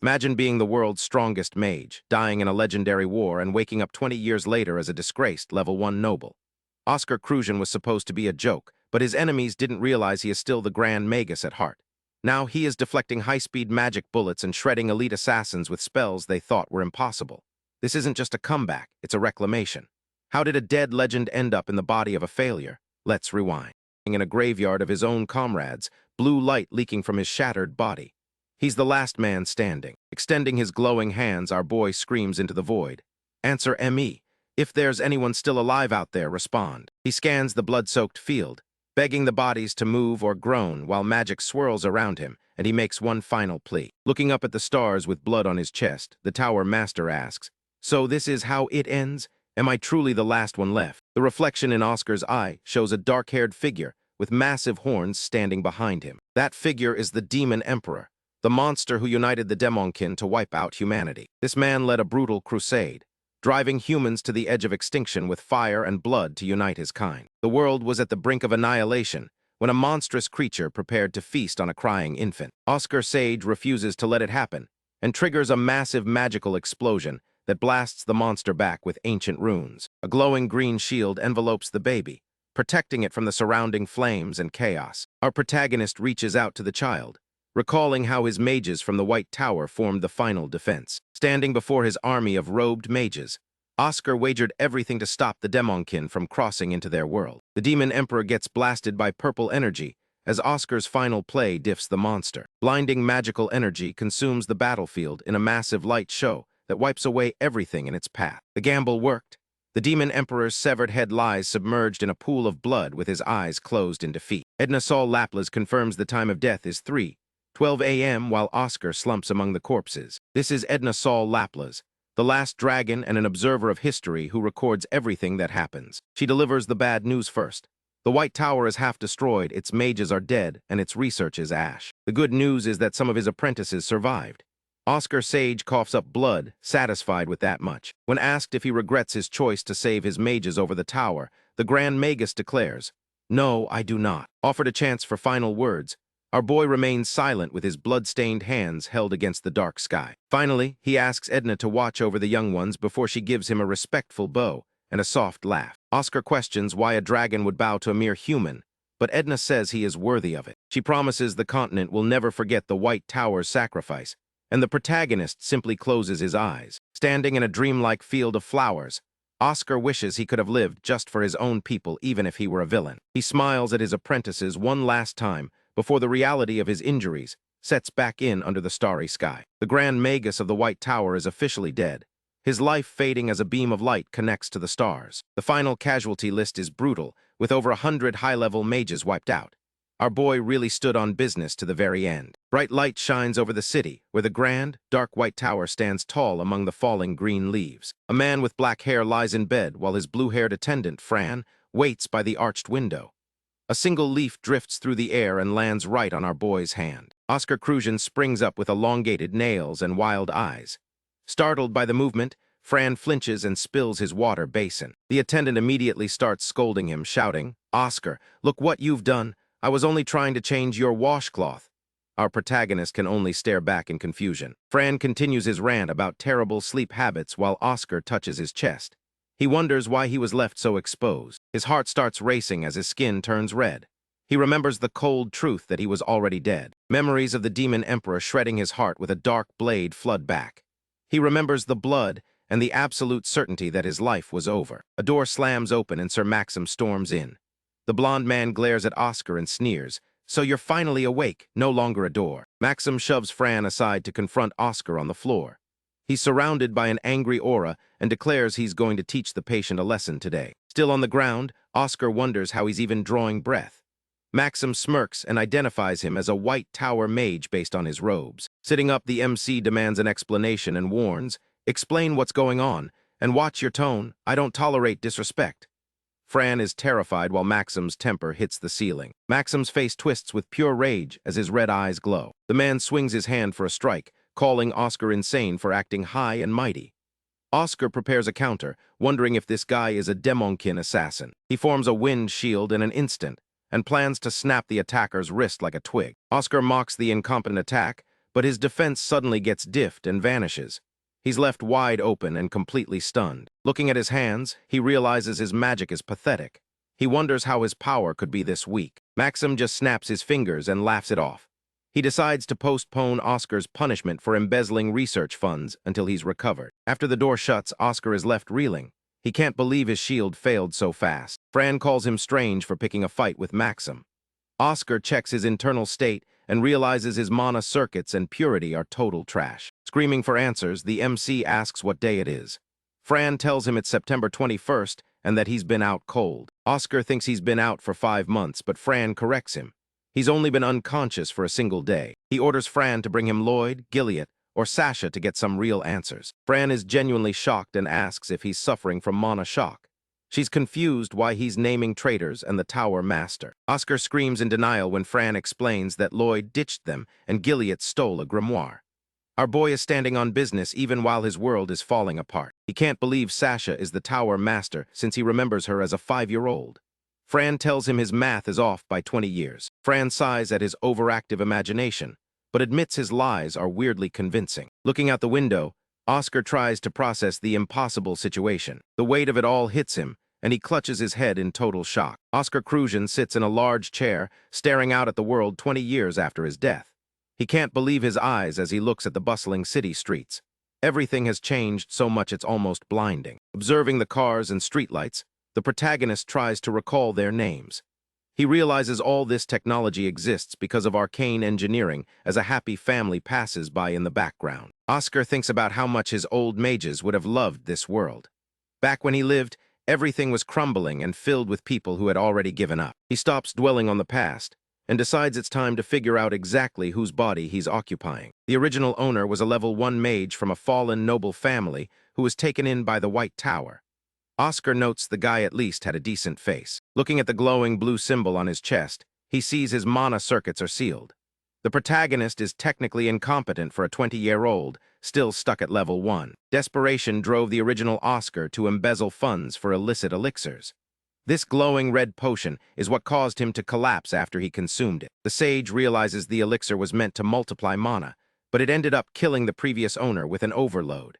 Imagine being the world's strongest mage, dying in a legendary war and waking up 20 years later as a disgraced level 1 noble. Oscar Crucian was supposed to be a joke, but his enemies didn't realize he is still the Grand Magus at heart. Now he is deflecting high-speed magic bullets and shredding elite assassins with spells they thought were impossible. This isn't just a comeback, it's a reclamation. How did a dead legend end up in the body of a failure? Let's rewind. In a graveyard of his own comrades, blue light leaking from his shattered body. He's the last man standing. Extending his glowing hands, our boy screams into the void. Answer ME. If there's anyone still alive out there, respond. He scans the blood-soaked field, begging the bodies to move or groan while magic swirls around him, and he makes one final plea. Looking up at the stars with blood on his chest, the Tower Master asks, "So this is how it ends? Am I truly the last one left?" The reflection in Oscar's eye shows a dark-haired figure with massive horns standing behind him. That figure is the Demon Emperor, the monster who united the Demonkin to wipe out humanity. This man led a brutal crusade, driving humans to the edge of extinction with fire and blood to unite his kind. The world was at the brink of annihilation when a monstrous creature prepared to feast on a crying infant. Oscar Sage refuses to let it happen and triggers a massive magical explosion that blasts the monster back with ancient runes. A glowing green shield envelopes the baby, protecting it from the surrounding flames and chaos. Our protagonist reaches out to the child, recalling how his mages from the White Tower formed the final defense. Standing before his army of robed mages, Oscar wagered everything to stop the Demonkin from crossing into their world. The Demon Emperor gets blasted by purple energy as Oscar's final play diffs the monster. Blinding magical energy consumes the battlefield in a massive light show that wipes away everything in its path. The gamble worked. The Demon Emperor's severed head lies submerged in a pool of blood with his eyes closed in defeat. Edna Sol Laplas confirms the time of death is 3:12 a.m. while Oscar slumps among the corpses. This is Edna Sol Laplas, the last dragon and an observer of history who records everything that happens. She delivers the bad news first. The White Tower is half destroyed, its mages are dead, and its research is ash. The good news is that some of his apprentices survived. Oscar Sage coughs up blood, satisfied with that much. When asked if he regrets his choice to save his mages over the tower, the Grand Magus declares, "No, I do not." Offered a chance for final words, our boy remains silent with his blood-stained hands held against the dark sky. Finally, he asks Edna to watch over the young ones before she gives him a respectful bow and a soft laugh. Oscar questions why a dragon would bow to a mere human, but Edna says he is worthy of it. She promises the continent will never forget the White Tower's sacrifice, and the protagonist simply closes his eyes. Standing in a dreamlike field of flowers, Oscar wishes he could have lived just for his own people even if he were a villain. He smiles at his apprentices one last time before the reality of his injuries sets back in under the starry sky. The Grand Magus of the White Tower is officially dead, his life fading as a beam of light connects to the stars. The final casualty list is brutal, with over 100 high-level mages wiped out. Our boy really stood on business to the very end. Bright light shines over the city, where the grand, dark White Tower stands tall among the falling green leaves. A man with black hair lies in bed while his blue-haired attendant, Fran, waits by the arched window. A single leaf drifts through the air and lands right on our boy's hand. Oscar Crucian springs up with elongated nails and wild eyes. Startled by the movement, Fran flinches and spills his water basin. The attendant immediately starts scolding him, shouting, "Oscar, look what you've done. I was only trying to change your washcloth." Our protagonist can only stare back in confusion. Fran continues his rant about terrible sleep habits while Oscar touches his chest. He wonders why he was left so exposed. His heart starts racing as his skin turns red. He remembers the cold truth that he was already dead. Memories of the Demon Emperor shredding his heart with a dark blade flood back. He remembers the blood and the absolute certainty that his life was over. A door slams open and Sir Maxim storms in. The blonde man glares at Oscar and sneers, "So you're finally awake, no longer a door." Maxim shoves Fran aside to confront Oscar on the floor. He's surrounded by an angry aura and declares he's going to teach the patient a lesson today. Still on the ground, Oscar wonders how he's even drawing breath. Maxim smirks and identifies him as a White Tower mage based on his robes. Sitting up, the MC demands an explanation and warns, "Explain what's going on, and watch your tone. I don't tolerate disrespect." Fran is terrified while Maxim's temper hits the ceiling. Maxim's face twists with pure rage as his red eyes glow. The man swings his hand for a strike, calling Oscar insane for acting high and mighty. Oscar prepares a counter, wondering if this guy is a Demonkin assassin. He forms a wind shield in an instant and plans to snap the attacker's wrist like a twig. Oscar mocks the incompetent attack, but his defense suddenly gets diffed and vanishes. He's left wide open and completely stunned. Looking at his hands, he realizes his magic is pathetic. He wonders how his power could be this weak. Maxim just snaps his fingers and laughs it off. He decides to postpone Oscar's punishment for embezzling research funds until he's recovered. After the door shuts, Oscar is left reeling. He can't believe his shield failed so fast. Fran calls him strange for picking a fight with Maxim. Oscar checks his internal state and realizes his mana circuits and purity are total trash. Screaming for answers, the MC asks what day it is. Fran tells him it's September 21st and that he's been out cold. Oscar thinks he's been out for 5 months, but Fran corrects him. He's only been unconscious for a single day. He orders Fran to bring him Lloyd, Gilead, or Sasha to get some real answers. Fran is genuinely shocked and asks if he's suffering from mana shock. She's confused why he's naming Traitors and the Tower Master. Oscar screams in denial when Fran explains that Lloyd ditched them and Gilead stole a grimoire. Our boy is standing on business even while his world is falling apart. He can't believe Sasha is the Tower Master since he remembers her as a 5-year-old. Fran tells him his math is off by 20 years. Fran sighs at his overactive imagination, but admits his lies are weirdly convincing. Looking out the window, Oscar tries to process the impossible situation. The weight of it all hits him, and he clutches his head in total shock. Oscar Crucian sits in a large chair, staring out at the world 20 years after his death. He can't believe his eyes as he looks at the bustling city streets. Everything has changed so much it's almost blinding. Observing the cars and streetlights, the protagonist tries to recall their names. He realizes all this technology exists because of arcane engineering as a happy family passes by in the background. Oscar thinks about how much his old mages would have loved this world. Back when he lived, everything was crumbling and filled with people who had already given up. He stops dwelling on the past and decides it's time to figure out exactly whose body he's occupying. The original owner was a level 1 mage from a fallen noble family who was taken in by the White Tower. Oscar notes the guy at least had a decent face. Looking at the glowing blue symbol on his chest, he sees his mana circuits are sealed. The protagonist is technically incompetent for a 20-year-old, still stuck at level 1. Desperation drove the original Oscar to embezzle funds for illicit elixirs. This glowing red potion is what caused him to collapse after he consumed it. The sage realizes the elixir was meant to multiply mana, but it ended up killing the previous owner with an overload.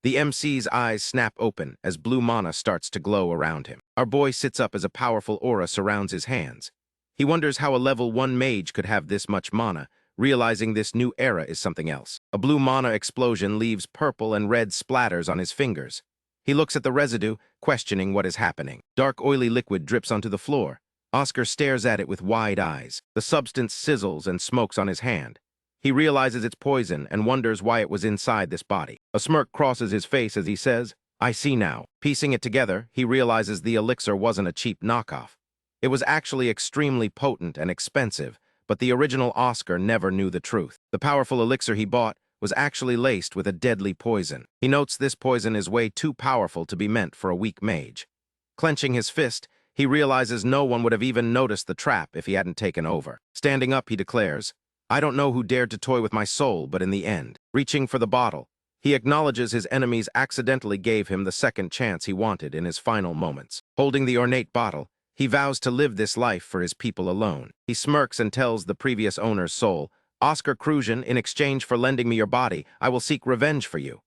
The MC's eyes snap open as blue mana starts to glow around him. Our boy sits up as a powerful aura surrounds his hands. He wonders how a level 1 mage could have this much mana, realizing this new era is something else. A blue mana explosion leaves purple and red splatters on his fingers. He looks at the residue, questioning what is happening. Dark oily liquid drips onto the floor. Oscar stares at it with wide eyes. The substance sizzles and smokes on his hand. He realizes it's poison and wonders why it was inside this body. A smirk crosses his face as he says, "I see now." Piecing it together, he realizes the elixir wasn't a cheap knockoff. It was actually extremely potent and expensive, but the original Oscar never knew the truth. The powerful elixir he bought was actually laced with a deadly poison. He notes this poison is way too powerful to be meant for a weak mage. Clenching his fist, he realizes no one would have even noticed the trap if he hadn't taken over. Standing up, he declares, "I don't know who dared to toy with my soul, but in the end." Reaching for the bottle, he acknowledges his enemies accidentally gave him the second chance he wanted in his final moments. Holding the ornate bottle, he vows to live this life for his people alone. He smirks and tells the previous owner's soul, "Oscar Crucian, in exchange for lending me your body, I will seek revenge for you."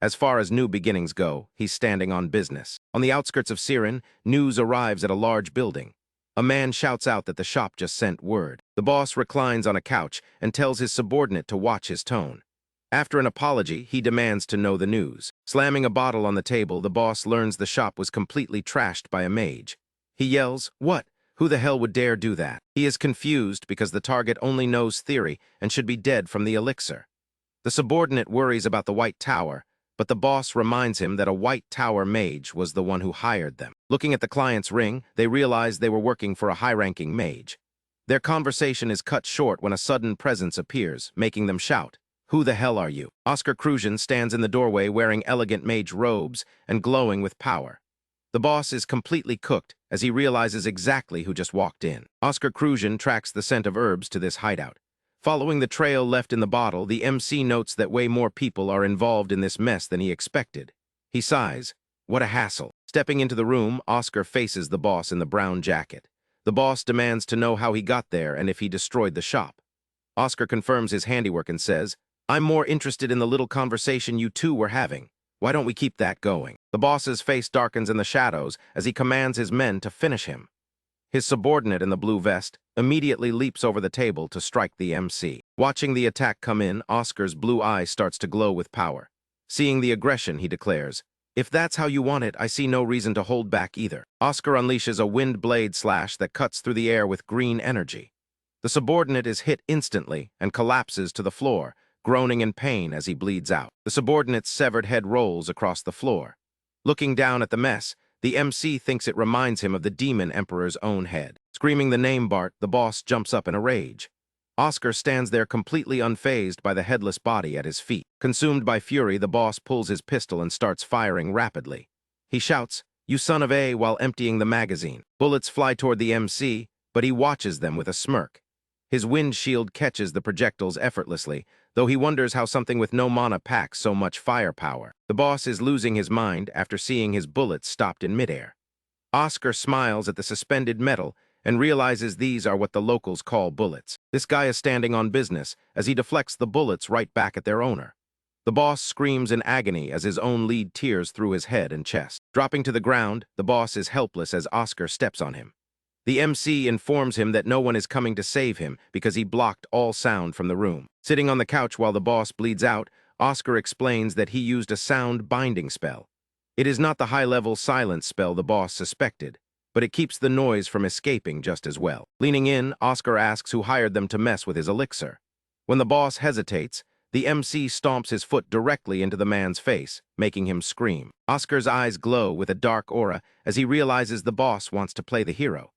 As far as new beginnings go, he's standing on business. On the outskirts of Siren, news arrives at a large building. A man shouts out that the shop just sent word. The boss reclines on a couch and tells his subordinate to watch his tone. After an apology, he demands to know the news. Slamming a bottle on the table, the boss learns the shop was completely trashed by a mage. He yells, "What? Who the hell would dare do that?" He is confused because the target only knows theory and should be dead from the elixir. The subordinate worries about the White Tower, but the boss reminds him that a White Tower mage was the one who hired them. Looking at the client's ring, they realize they were working for a high-ranking mage. Their conversation is cut short when a sudden presence appears, making them shout, "Who the hell are you?" Oscar Crucian stands in the doorway wearing elegant mage robes and glowing with power. The boss is completely cooked as he realizes exactly who just walked in. Oscar Crucian tracks the scent of herbs to this hideout. Following the trail left in the bottle, the MC notes that way more people are involved in this mess than he expected. He sighs, "What a hassle." Stepping into the room, Oscar faces the boss in the brown jacket. The boss demands to know how he got there and if he destroyed the shop. Oscar confirms his handiwork and says, "I'm more interested in the little conversation you two were having. Why don't we keep that going?" The boss's face darkens in the shadows as he commands his men to finish him. His subordinate in the blue vest immediately leaps over the table to strike the MC. Watching the attack come in, Oscar's blue eye starts to glow with power. Seeing the aggression, he declares, "If that's how you want it, I see no reason to hold back either." Oscar unleashes a wind blade slash that cuts through the air with green energy. The subordinate is hit instantly and collapses to the floor, groaning in pain as he bleeds out. The subordinate's severed head rolls across the floor. Looking down at the mess, the MC thinks it reminds him of the Demon Emperor's own head. Screaming the name Bart, the boss jumps up in a rage. Oscar stands there completely unfazed by the headless body at his feet. Consumed by fury, the boss pulls his pistol and starts firing rapidly. He shouts, "You son of A," while emptying the magazine. Bullets fly toward the MC, but he watches them with a smirk. His windshield catches the projectiles effortlessly, though he wonders how something with no mana packs so much firepower. The boss is losing his mind after seeing his bullets stopped in midair. Oscar smiles at the suspended metal and realizes these are what the locals call bullets. This guy is standing on business as he deflects the bullets right back at their owner. The boss screams in agony as his own lead tears through his head and chest. Dropping to the ground, the boss is helpless as Oscar steps on him. The MC informs him that no one is coming to save him because he blocked all sound from the room. Sitting on the couch while the boss bleeds out, Oscar explains that he used a sound binding spell. It is not the high-level silence spell the boss suspected, but it keeps the noise from escaping just as well. Leaning in, Oscar asks who hired them to mess with his elixir. When the boss hesitates, the MC stomps his foot directly into the man's face, making him scream. Oscar's eyes glow with a dark aura as he realizes the boss wants to play the hero.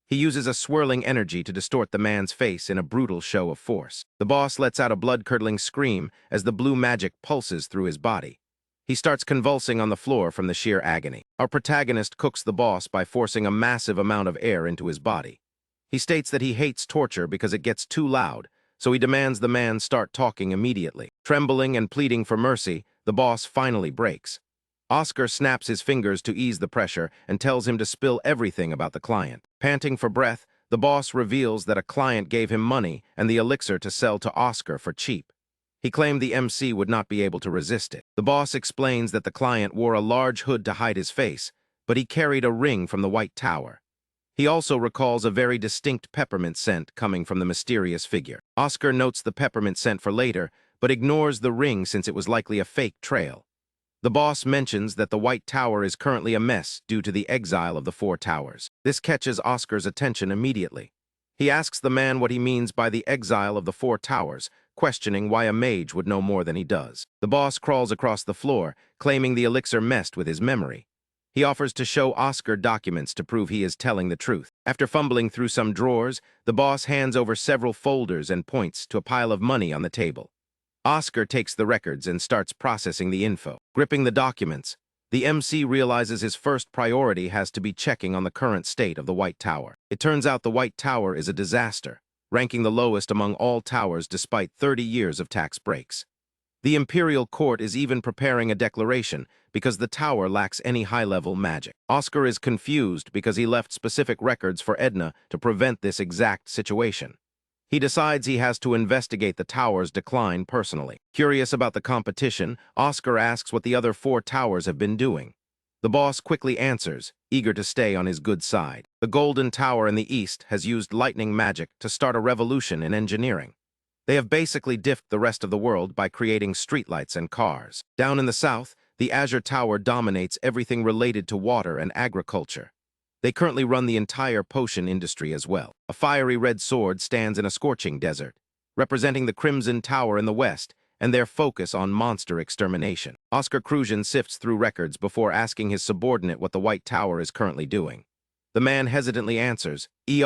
He uses a swirling energy to distort the man's face in a brutal show of force. The boss lets out a blood-curdling scream as the blue magic pulses through his body. He starts convulsing on the floor from the sheer agony. Our protagonist cooks the boss by forcing a massive amount of air into his body. He states that he hates torture because it gets too loud, so he demands the man start talking immediately. Trembling and pleading for mercy, the boss finally breaks. Oscar snaps his fingers to ease the pressure and tells him to spill everything about the client. Panting for breath, the boss reveals that a client gave him money and the elixir to sell to Oscar for cheap. He claimed the MC would not be able to resist it. The boss explains that the client wore a large hood to hide his face, but he carried a ring from the White Tower. He also recalls a very distinct peppermint scent coming from the mysterious figure. Oscar notes the peppermint scent for later, but ignores the ring since it was likely a fake trail. The boss mentions that the White Tower is currently a mess due to the exile of the Four Towers. This catches Oscar's attention immediately. He asks the man what he means by the exile of the Four Towers, questioning why a mage would know more than he does. The boss crawls across the floor, claiming the elixir messed with his memory. He offers to show Oscar documents to prove he is telling the truth. After fumbling through some drawers, the boss hands over several folders and points to a pile of money on the table. Oscar takes the records and starts processing the info. Gripping the documents, the MC realizes his first priority has to be checking on the current state of the White Tower. It turns out the White Tower is a disaster, ranking the lowest among all towers despite 30 years of tax breaks. The Imperial Court is even preparing a declaration because the tower lacks any high-level magic. Oscar is confused because he left specific records for Edna to prevent this exact situation. He decides he has to investigate the tower's decline personally. Curious about the competition, Oscar asks what the other four towers have been doing. The boss quickly answers, eager to stay on his good side. The Golden Tower in the east has used lightning magic to start a revolution in engineering. They have basically diffed the rest of the world by creating streetlights and cars. Down in the south, the Azure Tower dominates everything related to water and agriculture. They currently run the entire potion industry as well. A fiery red sword stands in a scorching desert, representing the Crimson Tower in the west and their focus on monster extermination. Oscar Cruzian sifts through records before asking his subordinate what the White Tower is currently doing. The man hesitantly answers, "THEY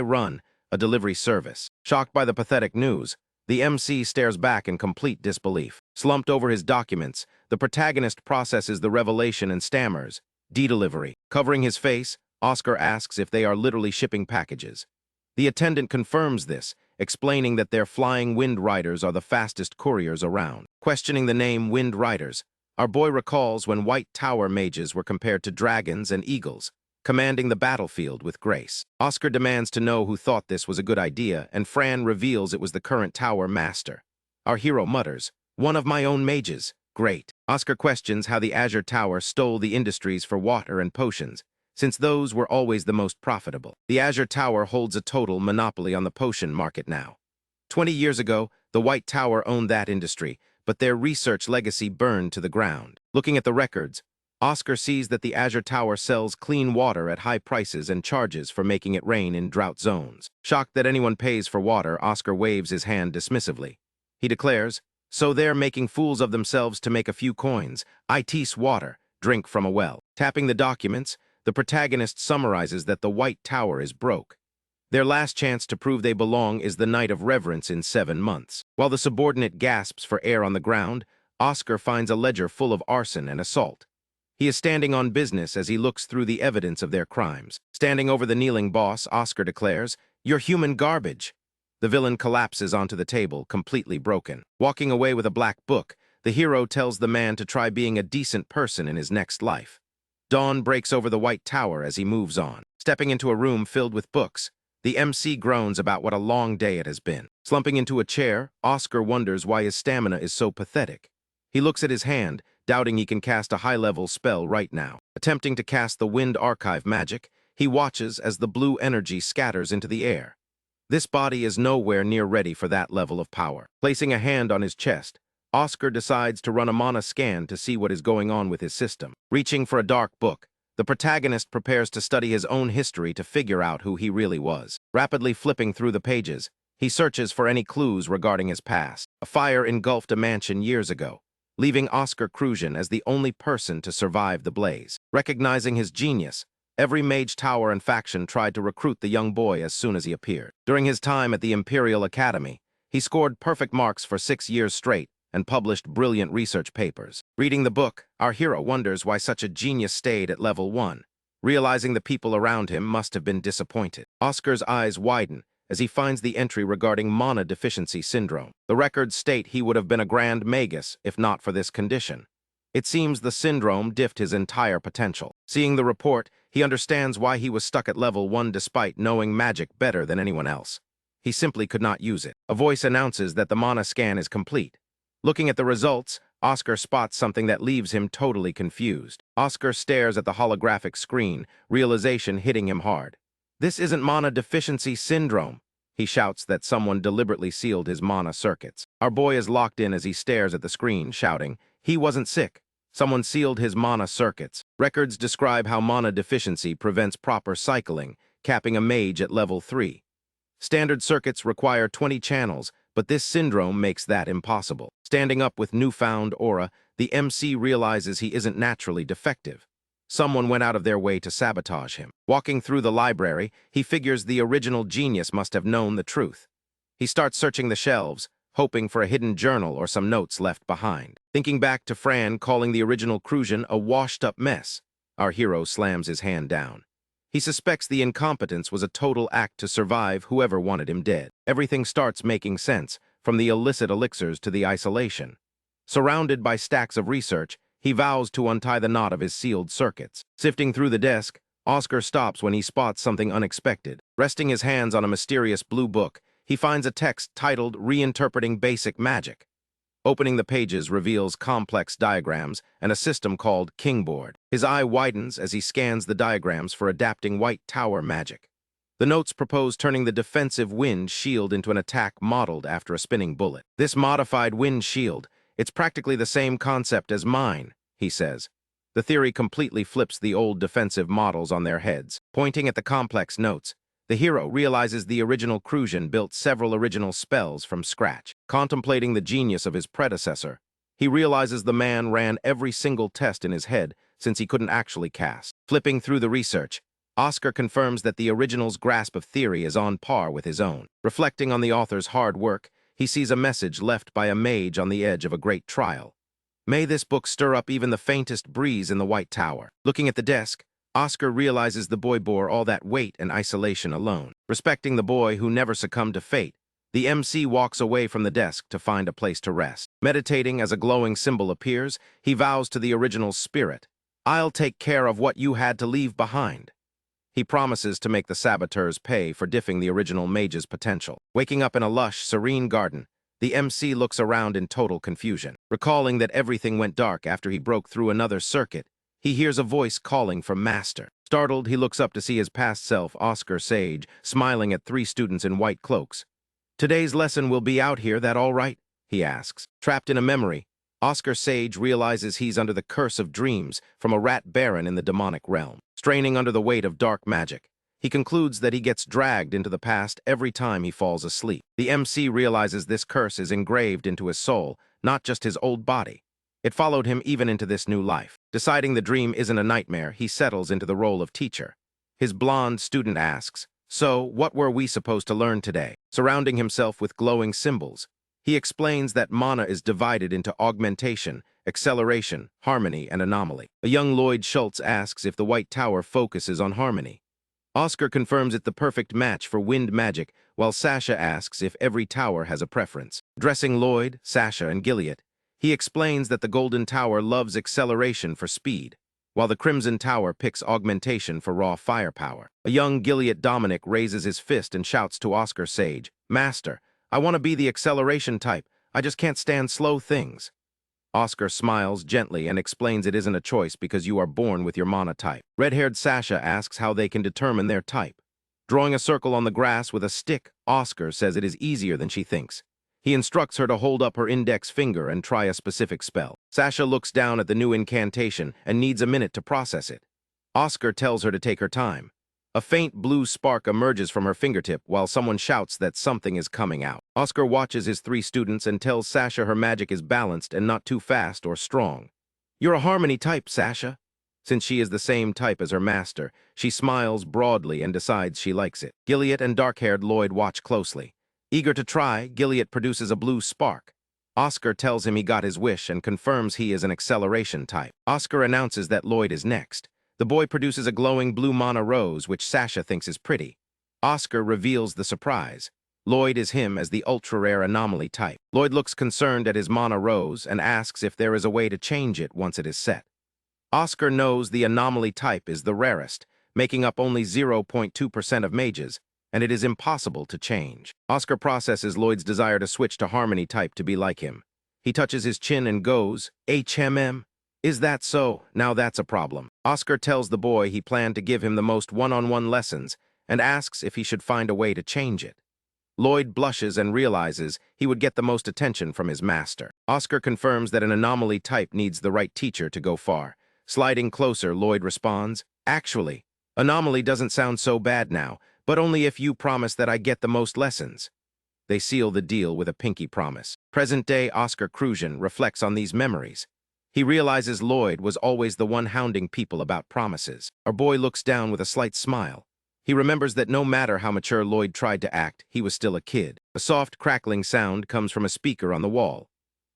run, a delivery service." Shocked by the pathetic news, the MC stares back in complete disbelief. Slumped over his documents, the protagonist processes the revelation and stammers, "D-delivery." Covering his face, Oscar asks if they are literally shipping packages. The attendant confirms this, explaining that their flying Wind Riders are the fastest couriers around. Questioning the name Wind Riders, our boy recalls when White Tower mages were compared to dragons and eagles, commanding the battlefield with grace. Oscar demands to know who thought this was a good idea, and Fran reveals it was the current tower master. Our hero mutters, "One of my own mages. Great." Oscar questions how the Azure Tower stole the industries for water and potions, since those were always the most profitable. The Azure Tower holds a total monopoly on the potion market now. 20 years ago, the White Tower owned that industry, but their research legacy burned to the ground. Looking at the records, Oscar sees that the Azure Tower sells clean water at high prices and charges for making it rain in drought zones. Shocked that anyone pays for water, Oscar waves his hand dismissively. He declares, "So they're making fools of themselves to make a few coins. I tease water, drink from a well." Tapping the documents, the protagonist summarizes that the White Tower is broke. Their last chance to prove they belong is the Night of Reverence in 7 months. While the subordinate gasps for air on the ground, Oscar finds a ledger full of arson and assault. He is standing on business as he looks through the evidence of their crimes. Standing over the kneeling boss, Oscar declares, "You're human garbage." The villain collapses onto the table, completely broken. Walking away with a black book, the hero tells the man to try being a decent person in his next life. Dawn breaks over the White Tower as he moves on. Stepping into a room filled with books, the MC groans about what a long day it has been. Slumping into a chair, Oscar wonders why his stamina is so pathetic. He looks at his hand, doubting he can cast a high-level spell right now. Attempting to cast the Wind Archive magic, he watches as the blue energy scatters into the air. This body is nowhere near ready for that level of power. Placing a hand on his chest, Oscar decides to run a mana scan to see what is going on with his system. Reaching for a dark book, the protagonist prepares to study his own history to figure out who he really was. Rapidly flipping through the pages, he searches for any clues regarding his past. A fire engulfed a mansion years ago, leaving Oscar Crucian as the only person to survive the blaze. Recognizing his genius, every mage tower and faction tried to recruit the young boy as soon as he appeared. During his time at the Imperial Academy, he scored perfect marks for 6 years straight and published brilliant research papers. Reading the book, our hero wonders why such a genius stayed at level 1, realizing the people around him must have been disappointed. Oscar's eyes widen as he finds the entry regarding mana deficiency syndrome. The records state he would have been a grand magus if not for this condition. It seems the syndrome diffed his entire potential. Seeing the report, he understands why he was stuck at level 1 despite knowing magic better than anyone else. He simply could not use it. A voice announces that the mana scan is complete. Looking at the results, Oscar spots something that leaves him totally confused. Oscar stares at the holographic screen, realization hitting him hard. "This isn't mana deficiency syndrome." He shouts that someone deliberately sealed his mana circuits. Our boy is locked in as he stares at the screen, shouting, "He wasn't sick. Someone sealed his mana circuits." Records describe how mana deficiency prevents proper cycling, capping a mage at level 3. Standard circuits require 20 channels, but this syndrome makes that impossible. Standing up with newfound aura, the MC realizes he isn't naturally defective. Someone went out of their way to sabotage him. Walking through the library, he figures the original genius must have known the truth. He starts searching the shelves, hoping for a hidden journal or some notes left behind. Thinking back to Fran calling the original Crucian a washed-up mess, our hero slams his hand down. He suspects the incompetence was a total act to survive whoever wanted him dead. Everything starts making sense, from the illicit elixirs to the isolation. Surrounded by stacks of research, he vows to untie the knot of his sealed circuits. Sifting through the desk, Oscar stops when he spots something unexpected. Resting his hands on a mysterious blue book, he finds a text titled Reinterpreting Basic Magic. Opening the pages reveals complex diagrams and a system called Kingboard. His eye widens as he scans the diagrams for adapting White Tower magic. The notes propose turning the defensive wind shield into an attack modeled after a spinning bullet. "This modified wind shield, it's practically the same concept as mine," he says. The theory completely flips the old defensive models on their heads. Pointing at the complex notes, the hero realizes the original Crucian built several original spells from scratch. Contemplating the genius of his predecessor, he realizes the man ran every single test in his head since he couldn't actually cast. Flipping through the research, Oscar confirms that the original's grasp of theory is on par with his own. Reflecting on the author's hard work, he sees a message left by a mage on the edge of a great trial. May this book stir up even the faintest breeze in the White Tower. Looking at the desk, Oscar realizes the boy bore all that weight and isolation alone. Respecting the boy who never succumbed to fate, the MC walks away from the desk to find a place to rest. Meditating as a glowing symbol appears, he vows to the original spirit, "I'll take care of what you had to leave behind." He promises to make the saboteurs pay for diffing the original mage's potential. Waking up in a lush, serene garden, the MC looks around in total confusion. Recalling that everything went dark after he broke through another circuit, he hears a voice calling for Master. Startled, he looks up to see his past self, Oscar Sage, smiling at 3 students in white cloaks. "Today's lesson will be out here, that all right?" he asks. Trapped in a memory, Oscar Sage realizes he's under the curse of dreams from a rat baron in the demonic realm. Straining under the weight of dark magic, he concludes that he gets dragged into the past every time he falls asleep. The MC realizes this curse is engraved into his soul, not just his old body. It followed him even into this new life. Deciding the dream isn't a nightmare, he settles into the role of teacher. His blonde student asks, "So, what were we supposed to learn today?" Surrounding himself with glowing symbols, he explains that mana is divided into augmentation, acceleration, harmony, and anomaly. A young Lloyd Schultz asks if the White Tower focuses on harmony. Oscar confirms it the perfect match for wind magic, while Sasha asks if every tower has a preference. Addressing Lloyd, Sasha, and Gilead, he explains that the Golden Tower loves acceleration for speed, while the Crimson Tower picks augmentation for raw firepower. A young Gilead Dominic raises his fist and shouts to Oscar Sage, "Master, I want to be the acceleration type. I just can't stand slow things." Oscar smiles gently and explains it isn't a choice because you are born with your mana type. Red-haired Sasha asks how they can determine their type. Drawing a circle on the grass with a stick, Oscar says it is easier than she thinks. He instructs her to hold up her index finger and try a specific spell. Sasha looks down at the new incantation and needs a minute to process it. Oscar tells her to take her time. A faint blue spark emerges from her fingertip while someone shouts that something is coming out. Oscar watches his 3 students and tells Sasha her magic is balanced and not too fast or strong. "You're a harmony type, Sasha." Since she is the same type as her master, she smiles broadly and decides she likes it. Gilead and dark-haired Lloyd watch closely. Eager to try, Gilead produces a blue spark. Oscar tells him he got his wish and confirms he is an acceleration type. Oscar announces that Lloyd is next. The boy produces a glowing blue mana rose, which Sasha thinks is pretty. Oscar reveals the surprise. Lloyd is him as the ultra-rare anomaly type. Lloyd looks concerned at his mana rose and asks if there is a way to change it once it is set. Oscar knows the anomaly type is the rarest, making up only 0.2% of mages, and it is impossible to change. Oscar processes Lloyd's desire to switch to harmony type to be like him. He touches his chin and goes, "HMM? Is that so? Now that's a problem." Oscar tells the boy he planned to give him the most one-on-one lessons and asks if he should find a way to change it. Lloyd blushes and realizes he would get the most attention from his master. Oscar confirms that an anomaly type needs the right teacher to go far. Sliding closer, Lloyd responds, "Actually, anomaly doesn't sound so bad now, but only if you promise that I get the most lessons." They seal the deal with a pinky promise. Present-day Oscar Crucian reflects on these memories. He realizes Lloyd was always the one hounding people about promises. Our boy looks down with a slight smile. He remembers that no matter how mature Lloyd tried to act, he was still a kid. A soft, crackling sound comes from a speaker on the wall.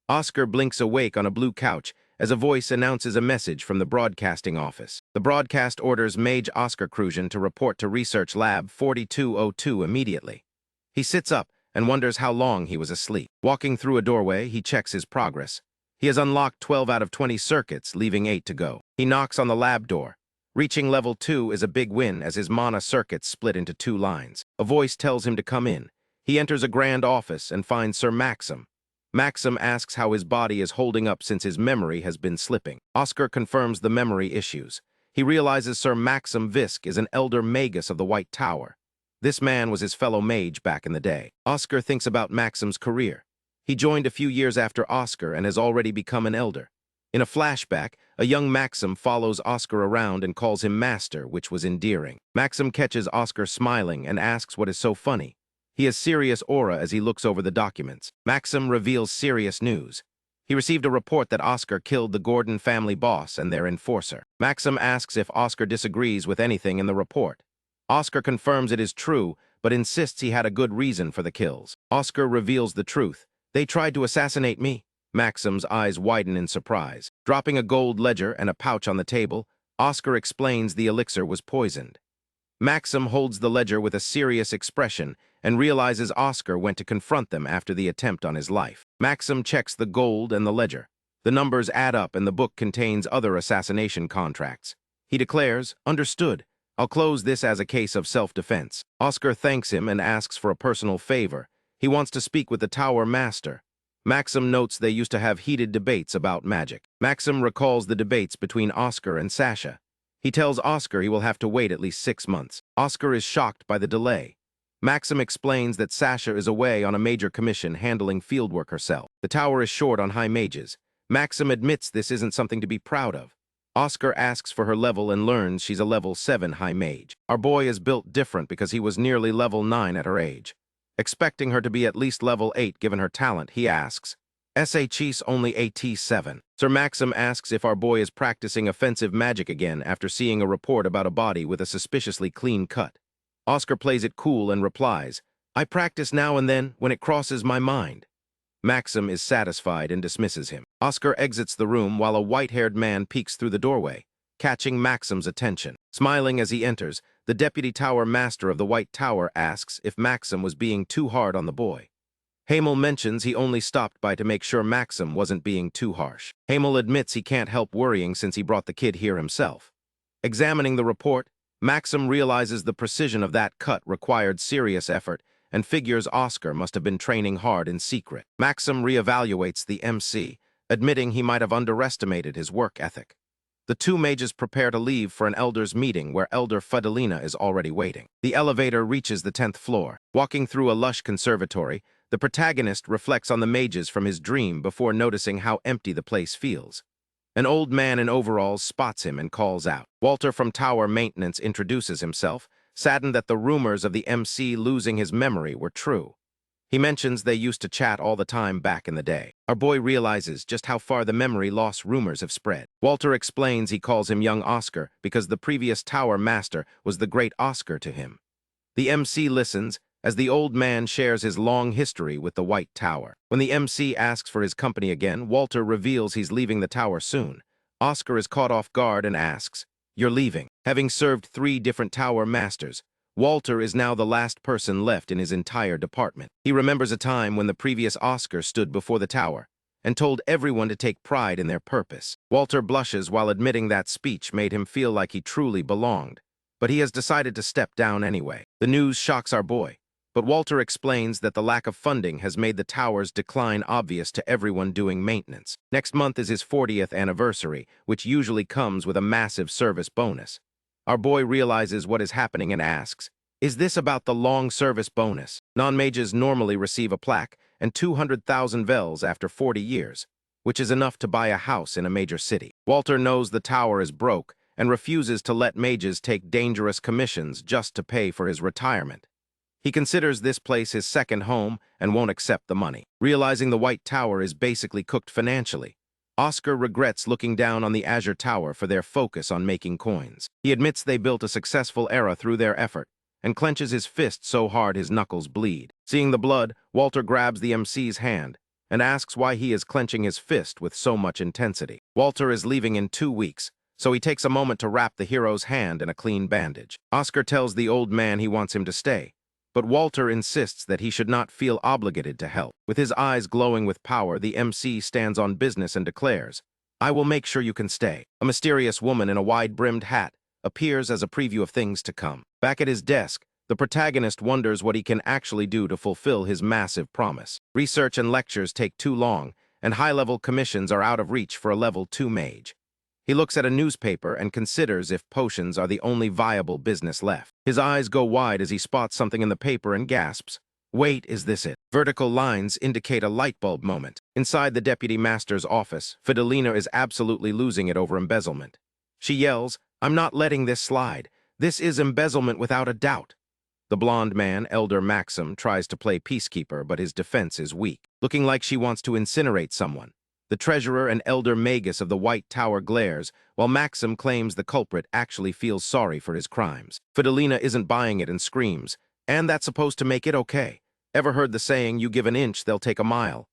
Oscar blinks awake on a blue couch as a voice announces a message from the broadcasting office. The broadcast orders Mage Oscar Crucian to report to Research Lab 4202 immediately. He sits up and wonders how long he was asleep. Walking through a doorway, he checks his progress. He has unlocked 12 out of 20 circuits, leaving 8 to go. He knocks on the lab door. Reaching level 2 is a big win as his mana circuits split into 2 lines. A voice tells him to come in. He enters a grand office and finds Sir Maxim. Maxim asks how his body is holding up since his memory has been slipping. Oscar confirms the memory issues. He realizes Sir Maxim Visk is an elder Magus of the White Tower. This man was his fellow mage back in the day. Oscar thinks about Maxim's career. He joined a few years after Oscar and has already become an elder. In a flashback, a young Maxim follows Oscar around and calls him Master, which was endearing. Maxim catches Oscar smiling and asks what is so funny. He has serious aura as he looks over the documents. Maxim reveals serious news. He received a report that Oscar killed the Gordon family boss and their enforcer. Maxim asks if Oscar disagrees with anything in the report. Oscar confirms it is true, but insists he had a good reason for the kills. Oscar reveals the truth. "They tried to assassinate me." Maxim's eyes widen in surprise. Dropping a gold ledger and a pouch on the table, Oscar explains the elixir was poisoned. Maxim holds the ledger with a serious expression and realizes Oscar went to confront them after the attempt on his life. Maxim checks the gold and the ledger. The numbers add up and the book contains other assassination contracts. He declares, "Understood. I'll close this as a case of self-defense. Oscar thanks him and asks for a personal favor. He wants to speak with the Tower Master. Maxim notes they used to have heated debates about magic. Maxim recalls the debates between Oscar and Sasha. He tells Oscar he will have to wait at least 6 months. Oscar is shocked by the delay. Maxim explains that Sasha is away on a major commission handling fieldwork herself. The tower is short on high mages. Maxim admits this isn't something to be proud of. Oscar asks for her level and learns she's a level 7 high mage. Our boy is built different because he was nearly level 9 at her age. Expecting her to be at least level 8 given her talent, he asks, "SH's only AT7. Sir Maxim asks if our boy is practicing offensive magic again after seeing a report about a body with a suspiciously clean cut. Oscar plays it cool and replies, "I practice now and then when it crosses my mind." Maxim is satisfied and dismisses him. Oscar exits the room while a white-haired man peeks through the doorway, catching Maxim's attention. Smiling as he enters, the Deputy Tower Master of the White Tower asks if Maxim was being too hard on the boy. Hamel mentions he only stopped by to make sure Maxim wasn't being too harsh. Hamel admits he can't help worrying since he brought the kid here himself. Examining the report, Maxim realizes the precision of that cut required serious effort and figures Oscar must have been training hard in secret. Maxim reevaluates the MC, admitting he might have underestimated his work ethic. The two mages prepare to leave for an elders' meeting where Elder Fidelina is already waiting. The elevator reaches the 10th floor. Walking through a lush conservatory, the protagonist reflects on the mages from his dream before noticing how empty the place feels. An old man in overalls spots him and calls out. Walter from Tower Maintenance introduces himself, saddened that the rumors of the MC losing his memory were true. He mentions they used to chat all the time back in the day. Our boy realizes just how far the memory loss rumors have spread. Walter explains he calls him young Oscar because the previous Tower Master was the great Oscar to him. The MC listens as the old man shares his long history with the White Tower. When the MC asks for his company again, Walter reveals he's leaving the tower soon. Oscar is caught off guard and asks, "You're leaving?" Having served 3 different Tower Masters, Walter is now the last person left in his entire department. He remembers a time when the previous Oscar stood before the tower and told everyone to take pride in their purpose. Walter blushes while admitting that speech made him feel like he truly belonged, but he has decided to step down anyway. The news shocks our boy, but Walter explains that the lack of funding has made the tower's decline obvious to everyone doing maintenance. Next month is his 40th anniversary, which usually comes with a massive service bonus. Our boy realizes what is happening and asks, "Is this about the long service bonus?" Non-mages normally receive a plaque and 200,000 vels after 40 years, which is enough to buy a house in a major city. Walter knows the tower is broke and refuses to let mages take dangerous commissions just to pay for his retirement. He considers this place his second home and won't accept the money. Realizing the White Tower is basically cooked financially, Oscar regrets looking down on the Azure Tower for their focus on making coins. He admits they built a successful era through their effort and clenches his fist so hard his knuckles bleed. Seeing the blood, Walter grabs the MC's hand and asks why he is clenching his fist with so much intensity. Walter is leaving in 2 weeks, so he takes a moment to wrap the hero's hand in a clean bandage. Oscar tells the old man he wants him to stay, but Walter insists that he should not feel obligated to help. With his eyes glowing with power, the MC stands on business and declares, "I will make sure you can stay." A mysterious woman in a wide-brimmed hat appears as a preview of things to come. Back at his desk, the protagonist wonders what he can actually do to fulfill his massive promise. Research and lectures take too long, and high-level commissions are out of reach for a level 2 mage. He looks at a newspaper and considers if potions are the only viable business left. His eyes go wide as he spots something in the paper and gasps, "Wait, is this it?" Vertical lines indicate a light bulb moment. Inside the Deputy Master's office, Fidelina is absolutely losing it over embezzlement. She yells, "I'm not letting this slide. This is embezzlement without a doubt." The blonde man, Elder Maxim, tries to play peacekeeper, but his defense is weak. Looking like she wants to incinerate someone, the treasurer and Elder Magus of the White Tower glares, while Maxim claims the culprit actually feels sorry for his crimes. Fidelina isn't buying it and screams, "And that's supposed to make it okay. Ever heard the saying, you give an inch, they'll take a mile?"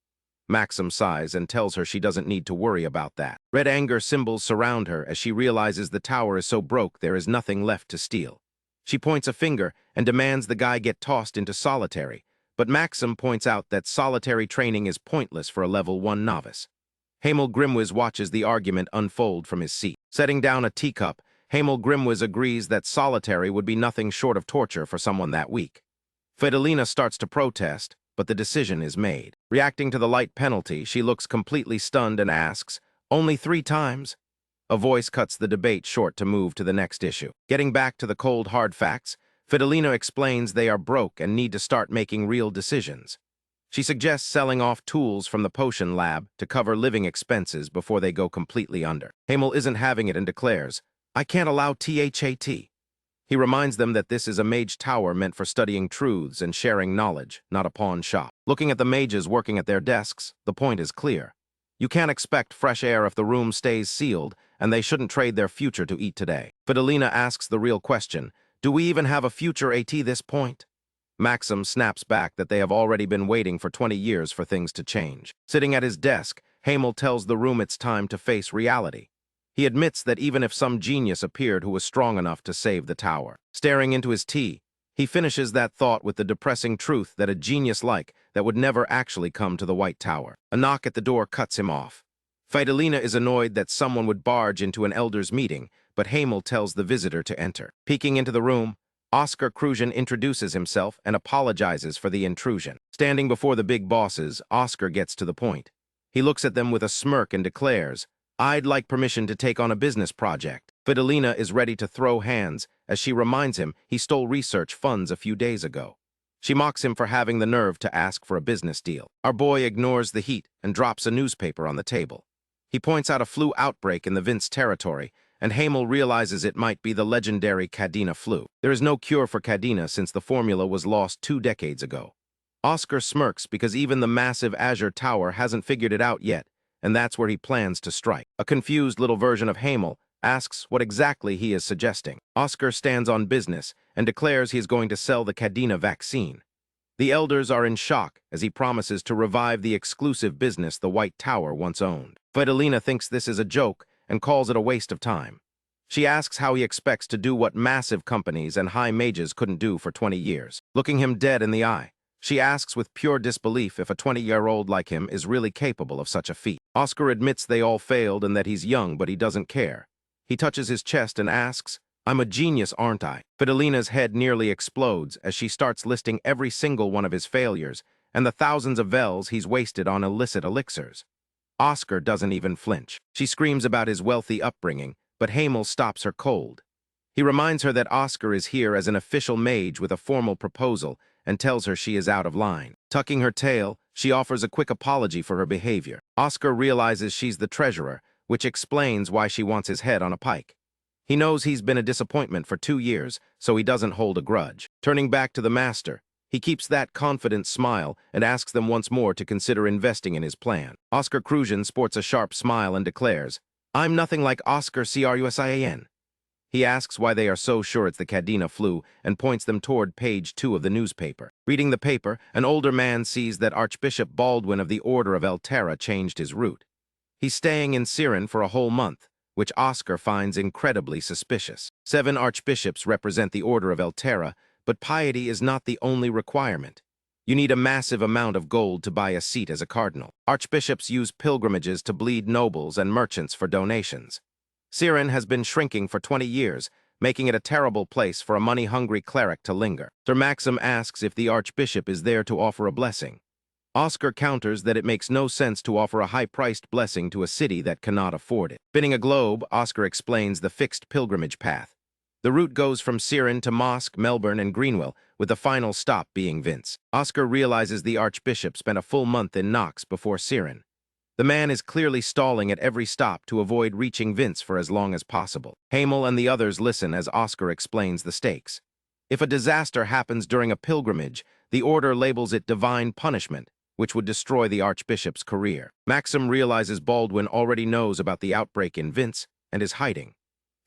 Maxim sighs and tells her she doesn't need to worry about that. Red anger symbols surround her as she realizes the tower is so broke there is nothing left to steal. She points a finger and demands the guy get tossed into solitary, but Maxim points out that solitary training is pointless for a level 1 novice. Hamel Grimwiz watches the argument unfold from his seat. Setting down a teacup, Hamel Grimwiz agrees that solitary would be nothing short of torture for someone that weak. Fidelina starts to protest, but the decision is made. Reacting to the light penalty, she looks completely stunned and asks, "Only 3 times?" A voice cuts the debate short to move to the next issue. Getting back to the cold, hard facts, Fidelina explains they are broke and need to start making real decisions. She suggests selling off tools from the potion lab to cover living expenses before they go completely under. Hamel isn't having it and declares, "I can't allow THAT." He reminds them that this is a mage tower meant for studying truths and sharing knowledge, not a pawn shop. Looking at the mages working at their desks, the point is clear. You can't expect fresh air if the room stays sealed, and they shouldn't trade their future to eat today. Fidelina asks the real question, do we even have a future at this point? Maxim snaps back that they have already been waiting for 20 years for things to change. Sitting at his desk, Hamel tells the room it's time to face reality. He admits that even if some genius appeared who was strong enough to save the tower. Staring into his tea, he finishes that thought with the depressing truth that a genius like that would never actually come to the White Tower. A knock at the door cuts him off. Fidelina is annoyed that someone would barge into an elders' meeting, but Hamel tells the visitor to enter. Peeking into the room, Oscar Cruzian introduces himself and apologizes for the intrusion. Standing before the big bosses, Oscar gets to the point. He looks at them with a smirk and declares, "I'd like permission to take on a business project." Fidelina is ready to throw hands as she reminds him he stole research funds a few days ago. She mocks him for having the nerve to ask for a business deal. Our boy ignores the heat and drops a newspaper on the table. He points out a flu outbreak in the Vince territory, and Hamel realizes it might be the legendary Kadina flu. There is no cure for Kadina since the formula was lost 2 decades ago. Oscar smirks because even the massive Azure Tower hasn't figured it out yet, and that's where he plans to strike. A confused little version of Hamel asks what exactly he is suggesting. Oscar stands on business and declares he is going to sell the Kadina vaccine. The elders are in shock as he promises to revive the exclusive business the White Tower once owned. Fidelina thinks this is a joke and calls it a waste of time. She asks how he expects to do what massive companies and high mages couldn't do for 20 years. Looking him dead in the eye, she asks with pure disbelief if a 20-year-old like him is really capable of such a feat. Oscar admits they all failed and that he's young, but he doesn't care. He touches his chest and asks, "I'm a genius, aren't I?" Fidelina's head nearly explodes as she starts listing every single one of his failures and the thousands of vels he's wasted on illicit elixirs. Oscar doesn't even flinch. She screams about his wealthy upbringing, but Hamel stops her cold. He reminds her that Oscar is here as an official mage with a formal proposal and tells her she is out of line. Tucking her tail, she offers a quick apology for her behavior. Oscar realizes she's the treasurer, which explains why she wants his head on a pike. He knows he's been a disappointment for 2 years, so he doesn't hold a grudge. Turning back to the master, he keeps that confident smile and asks them once more to consider investing in his plan. Oscar Cruzian sports a sharp smile and declares, "I'm nothing like Oscar Cruzian." He asks why they are so sure it's the Kadina flu and points them toward page 2 of the newspaper. Reading the paper, an older man sees that Archbishop Baldwin of the Order of Eltera changed his route. He's staying in Siren for a whole month, which Oscar finds incredibly suspicious. 7 archbishops represent the Order of Eltera, but piety is not the only requirement. You need a massive amount of gold to buy a seat as a cardinal. Archbishops use pilgrimages to bleed nobles and merchants for donations. Siren has been shrinking for 20 years, making it a terrible place for a money-hungry cleric to linger. Sir Maxim asks if the archbishop is there to offer a blessing. Oscar counters that it makes no sense to offer a high-priced blessing to a city that cannot afford it. Spinning a globe, Oscar explains the fixed pilgrimage path. The route goes from Siren to Mosque, Melbourne, and Greenwell, with the final stop being Vince. Oscar realizes the archbishop spent a full month in Knox before Siren. The man is clearly stalling at every stop to avoid reaching Vince for as long as possible. Hamel and the others listen as Oscar explains the stakes. If a disaster happens during a pilgrimage, the order labels it divine punishment, which would destroy the archbishop's career. Maxim realizes Baldwin already knows about the outbreak in Vince and is hiding.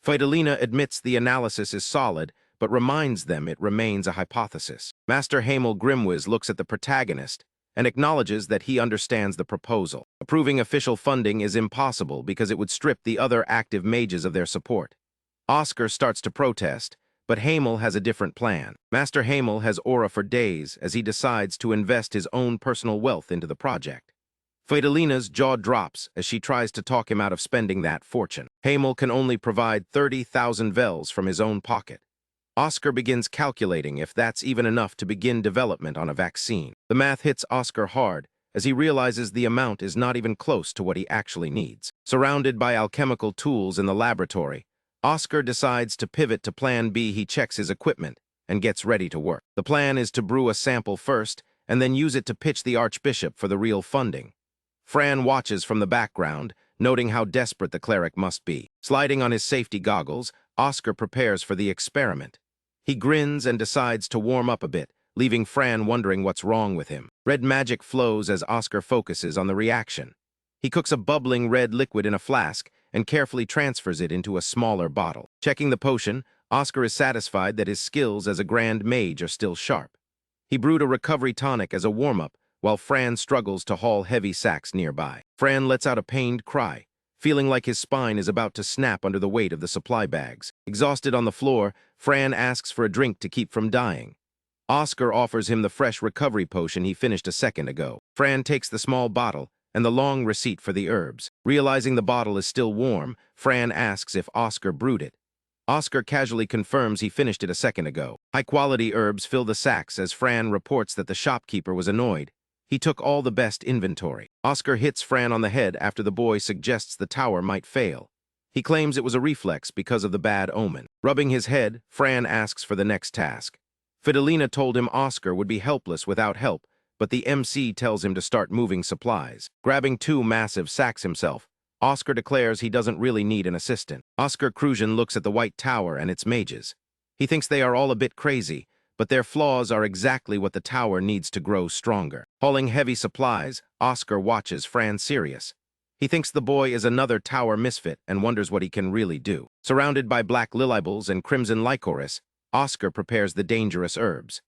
Fidelina admits the analysis is solid, but reminds them it remains a hypothesis. Master Hamel Grimwiz looks at the protagonist and acknowledges that he understands the proposal. Approving official funding is impossible because it would strip the other active mages of their support. Oscar starts to protest, but Hamel has a different plan. Master Hamel has aura for days as he decides to invest his own personal wealth into the project. Fidelina's jaw drops as she tries to talk him out of spending that fortune. Hamel can only provide 30,000 vels from his own pocket. Oscar begins calculating if that's even enough to begin development on a vaccine. The math hits Oscar hard as he realizes the amount is not even close to what he actually needs. Surrounded by alchemical tools in the laboratory, Oscar decides to pivot to Plan B. He checks his equipment and gets ready to work. The plan is to brew a sample first and then use it to pitch the archbishop for the real funding. Fran watches from the background, noting how desperate the cleric must be. Sliding on his safety goggles, Oscar prepares for the experiment. He grins and decides to warm up a bit, leaving Fran wondering what's wrong with him. Red magic flows as Oscar focuses on the reaction. He cooks a bubbling red liquid in a flask and carefully transfers it into a smaller bottle. Checking the potion, Oscar is satisfied that his skills as a grand mage are still sharp. He brewed a recovery tonic as a warm-up, while Fran struggles to haul heavy sacks nearby. Fran lets out a pained cry, feeling like his spine is about to snap under the weight of the supply bags. Exhausted on the floor, Fran asks for a drink to keep from dying. Oscar offers him the fresh recovery potion he finished a second ago. Fran takes the small bottle and the long receipt for the herbs. Realizing the bottle is still warm, Fran asks if Oscar brewed it. Oscar casually confirms he finished it a second ago. High-quality herbs fill the sacks as Fran reports that the shopkeeper was annoyed. He took all the best inventory. Oscar hits Fran on the head after the boy suggests the tower might fail. He claims it was a reflex because of the bad omen. Rubbing his head, Fran asks for the next task. Fidelina told him Oscar would be helpless without help, but the MC tells him to start moving supplies. Grabbing 2 massive sacks himself, Oscar declares he doesn't really need an assistant. Oscar Crucian looks at the White Tower and its mages. He thinks they are all a bit crazy, but their flaws are exactly what the tower needs to grow stronger. Hauling heavy supplies, Oscar watches Fran serious. He thinks the boy is another tower misfit and wonders what he can really do. Surrounded by black lilybulls and crimson licorice, Oscar prepares the dangerous herbs.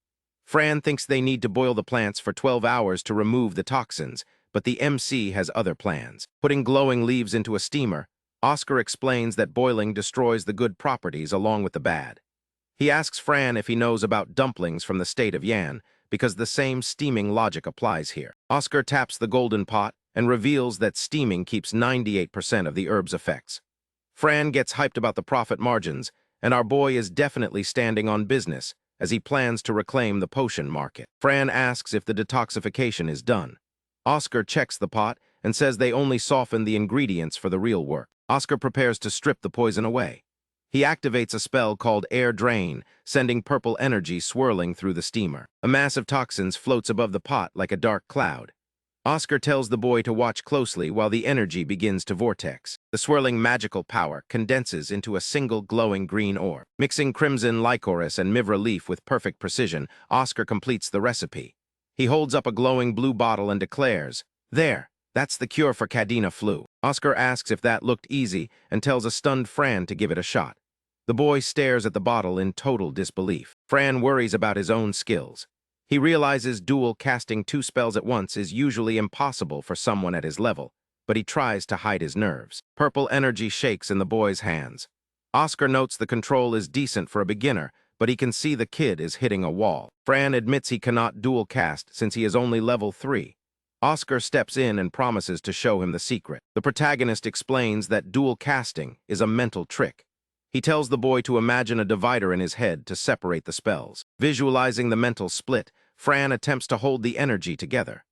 Fran thinks they need to boil the plants for 12 hours to remove the toxins, but the MC has other plans. Putting glowing leaves into a steamer, Oscar explains that boiling destroys the good properties along with the bad. He asks Fran if he knows about dumplings from the state of Yan, because the same steaming logic applies here. Oscar taps the golden pot and reveals that steaming keeps 98% of the herb's effects. Fran gets hyped about the profit margins, and our boy is definitely standing on business as he plans to reclaim the potion market. Fran asks if the detoxification is done. Oscar checks the pot and says they only soften the ingredients for the real work. Oscar prepares to strip the poison away. He activates a spell called Air Drain, sending purple energy swirling through the steamer. A mass of toxins floats above the pot like a dark cloud. Oscar tells the boy to watch closely while the energy begins to vortex. The swirling magical power condenses into a single glowing green orb. Mixing crimson licorice and mivra leaf with perfect precision, Oscar completes the recipe. He holds up a glowing blue bottle and declares, "There, that's the cure for Kadina flu." Oscar asks if that looked easy and tells a stunned Fran to give it a shot. The boy stares at the bottle in total disbelief. Fran worries about his own skills. He realizes dual casting 2 spells at once is usually impossible for someone at his level, but he tries to hide his nerves. Purple energy shakes in the boy's hands. Oscar notes the control is decent for a beginner, but he can see the kid is hitting a wall. Fran admits he cannot dual cast since he is only level 3. Oscar steps in and promises to show him the secret. The protagonist explains that dual casting is a mental trick. He tells the boy to imagine a divider in his head to separate the spells. Visualizing the mental split, Fran attempts to hold the energy together.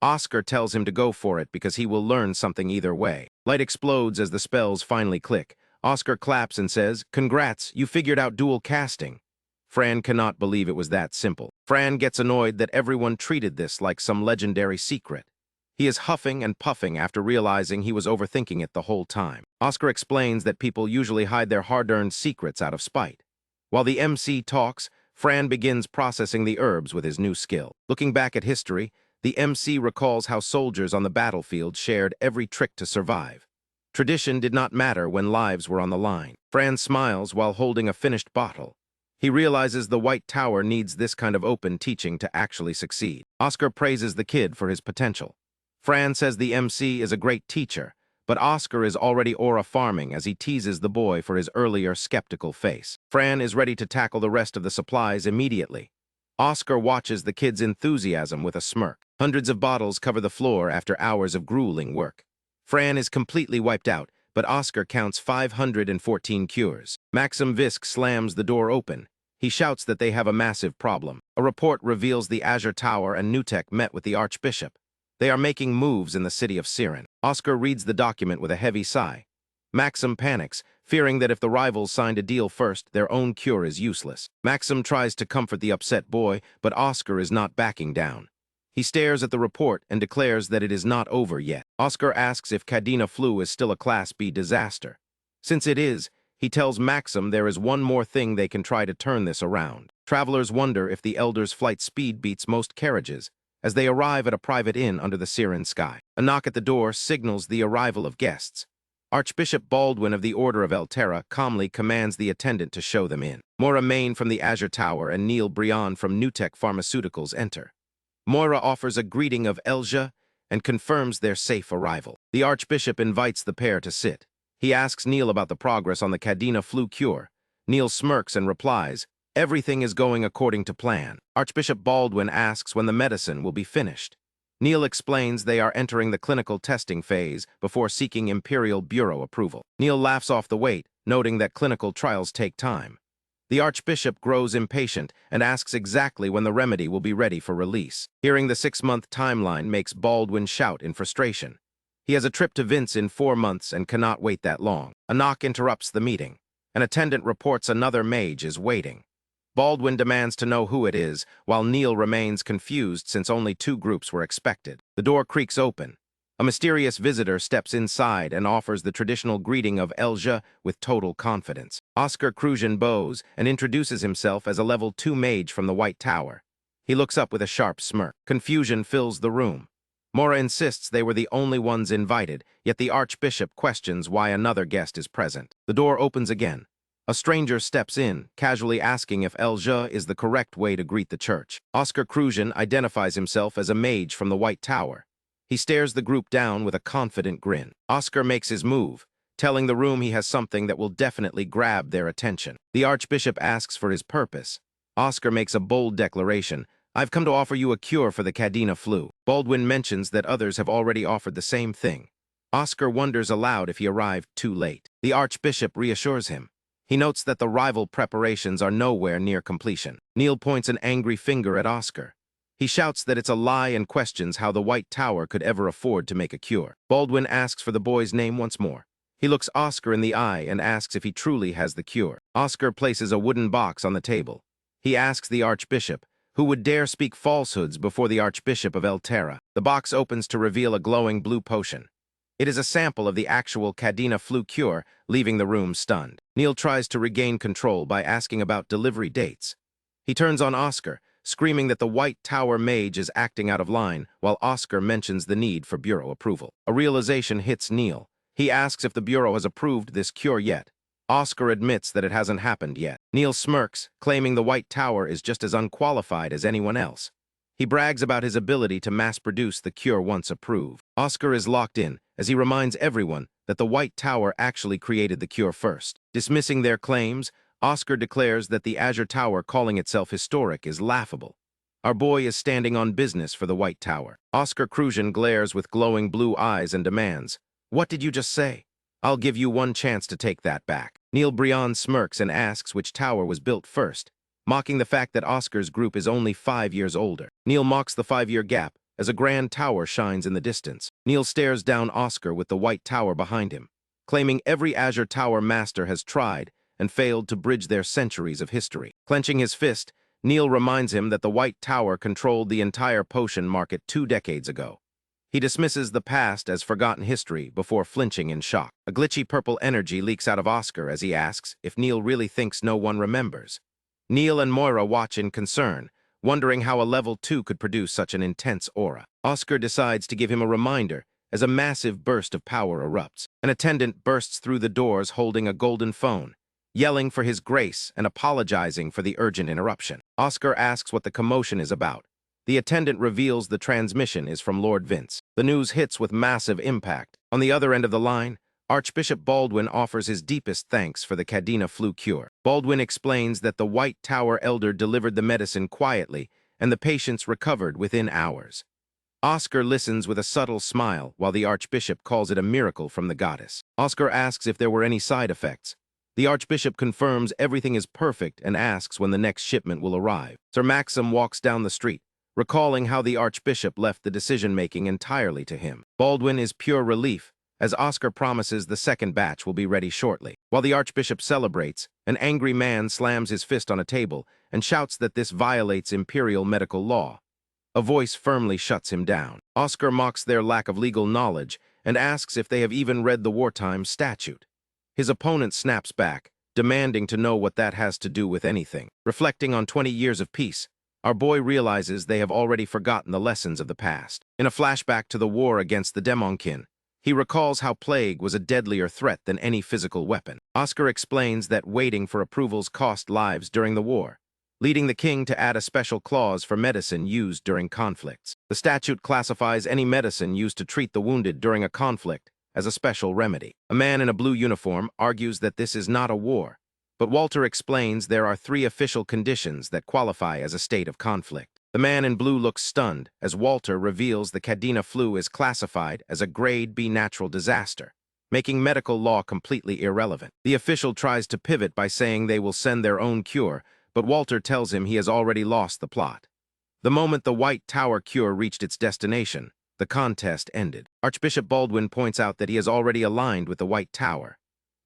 Oscar tells him to go for it because he will learn something either way. Light explodes as the spells finally click. Oscar claps and says, "Congrats, you figured out dual casting." Fran cannot believe it was that simple. Fran gets annoyed that everyone treated this like some legendary secret. He is huffing and puffing after realizing he was overthinking it the whole time. Oscar explains that people usually hide their hard-earned secrets out of spite. While the MC talks, Fran begins processing the herbs with his new skill. Looking back at history, the MC recalls how soldiers on the battlefield shared every trick to survive. Tradition did not matter when lives were on the line. Fran smiles while holding a finished bottle. He realizes the White Tower needs this kind of open teaching to actually succeed. Oscar praises the kid for his potential. Fran says the MC is a great teacher, but Oscar is already aura farming as he teases the boy for his earlier skeptical face. Fran is ready to tackle the rest of the supplies immediately. Oscar watches the kid's enthusiasm with a smirk. Hundreds of bottles cover the floor after hours of grueling work. Fran is completely wiped out, but Oscar counts 514 cures. Maxim slams the door open. He shouts that they have a massive problem. A report reveals the Azure Tower and Nutek met with the archbishop. They are making moves in the city of Siren. Oscar reads the document with a heavy sigh. Maxim panics, fearing that if the rivals signed a deal first, their own cure is useless. Maxim tries to comfort the upset boy, but Oscar is not backing down. He stares at the report and declares that it is not over yet. Oscar asks if Kadina flu is still a Class B disaster. Since it is, he tells Maxim there is one more thing they can try to turn this around. Travelers wonder if the Elder's flight speed beats most carriages, as they arrive at a private inn under the Siren sky. A knock at the door signals the arrival of guests. Archbishop Baldwin of the Order of Eltera calmly commands the attendant to show them in. Moira Main from the Azure Tower and Neil Brion from Nutek Pharmaceuticals enter. Moira offers a greeting of Elja and confirms their safe arrival. The Archbishop invites the pair to sit. He asks Neil about the progress on the Kadina flu cure. Neil smirks and replies, "Everything is going according to plan." Archbishop Baldwin asks when the medicine will be finished. Neil explains they are entering the clinical testing phase before seeking Imperial Bureau approval. Neil laughs off the wait, noting that clinical trials take time. The Archbishop grows impatient and asks exactly when the remedy will be ready for release. Hearing the 6-month timeline makes Baldwin shout in frustration. He has a trip to Vince in 4 months and cannot wait that long. A knock interrupts the meeting. An attendant reports another mage is waiting. Baldwin demands to know who it is, while Neil remains confused since only 2 groups were expected. The door creaks open. A mysterious visitor steps inside and offers the traditional greeting of Elja with total confidence. Oscar Crujan bows and introduces himself as a level 2 mage from the White Tower. He looks up with a sharp smirk. Confusion fills the room. Moira insists they were the only ones invited, yet the Archbishop questions why another guest is present. The door opens again. A stranger steps in, casually asking if Elja is the correct way to greet the church. Oscar Crujan identifies himself as a mage from the White Tower. He stares the group down with a confident grin. Oscar makes his move, telling the room he has something that will definitely grab their attention. The Archbishop asks for his purpose. Oscar makes a bold declaration. "I've come to offer you a cure for the Kadina flu." Baldwin mentions that others have already offered the same thing. Oscar wonders aloud if he arrived too late. The Archbishop reassures him. He notes that the rival preparations are nowhere near completion. Neil points an angry finger at Oscar. He shouts that it's a lie and questions how the White Tower could ever afford to make a cure. Baldwin asks for the boy's name once more. He looks Oscar in the eye and asks if he truly has the cure. Oscar places a wooden box on the table. He asks the Archbishop, who would dare speak falsehoods before the Archbishop of Eltera. The box opens to reveal a glowing blue potion. It is a sample of the actual Kadina flu cure, leaving the room stunned. Neil tries to regain control by asking about delivery dates. He turns on Oscar, screaming that the White Tower mage is acting out of line, while Oscar mentions the need for Bureau approval. A realization hits Neil. He asks if the Bureau has approved this cure yet. Oscar admits that it hasn't happened yet. Neil smirks, claiming the White Tower is just as unqualified as anyone else. He brags about his ability to mass-produce the cure once approved. Oscar is locked in, as he reminds everyone that the White Tower actually created the cure first. Dismissing their claims, Oscar declares that the Azure Tower calling itself historic is laughable. Our boy is standing on business for the White Tower. Oscar Crujan glares with glowing blue eyes and demands, "What did you just say? I'll give you one chance to take that back." Neil Brion smirks and asks which tower was built first, mocking the fact that Oscar's group is only 5 years older. Neil mocks the 5-year gap as a grand tower shines in the distance. Neil stares down Oscar with the White Tower behind him, claiming every Azure Tower master has tried and failed to bridge their centuries of history. Clenching his fist, Neil reminds him that the White Tower controlled the entire potion market 2 decades ago. He dismisses the past as forgotten history before flinching in shock. A glitchy purple energy leaks out of Oscar as he asks if Neil really thinks no one remembers. Neil and Moira watch in concern, wondering how a level 2 could produce such an intense aura. Oscar decides to give him a reminder as a massive burst of power erupts. An attendant bursts through the doors holding a golden phone, yelling for his grace and apologizing for the urgent interruption. Oscar asks what the commotion is about. The attendant reveals the transmission is from Lord Vince. The news hits with massive impact. On the other end of the line, Archbishop Baldwin offers his deepest thanks for the Kadina flu cure. Baldwin explains that the White Tower elder delivered the medicine quietly, and the patients recovered within hours. Oscar listens with a subtle smile while the archbishop calls it a miracle from the goddess. Oscar asks if there were any side effects. The archbishop confirms everything is perfect and asks when the next shipment will arrive. Sir Maxim walks down the street, recalling how the archbishop left the decision-making entirely to him. Baldwin is pure relief, as Oscar promises the second batch will be ready shortly. While the archbishop celebrates, an angry man slams his fist on a table and shouts that this violates imperial medical law. A voice firmly shuts him down. Oscar mocks their lack of legal knowledge and asks if they have even read the wartime statute. His opponent snaps back, demanding to know what that has to do with anything. Reflecting on 20 years of peace, our boy realizes they have already forgotten the lessons of the past. In a flashback to the war against the Demonkin, he recalls how plague was a deadlier threat than any physical weapon. Oscar explains that waiting for approvals cost lives during the war, leading the king to add a special clause for medicine used during conflicts. The statute classifies any medicine used to treat the wounded during a conflict as a special remedy. A man in a blue uniform argues that this is not a war, but Walter explains there are 3 official conditions that qualify as a state of conflict. The man in blue looks stunned as Walter reveals the Kadina flu is classified as a Grade B natural disaster, making medical law completely irrelevant. The official tries to pivot by saying they will send their own cure, but Walter tells him he has already lost the plot. The moment the White Tower cure reached its destination, the contest ended. Archbishop Baldwin points out that he has already aligned with the White Tower.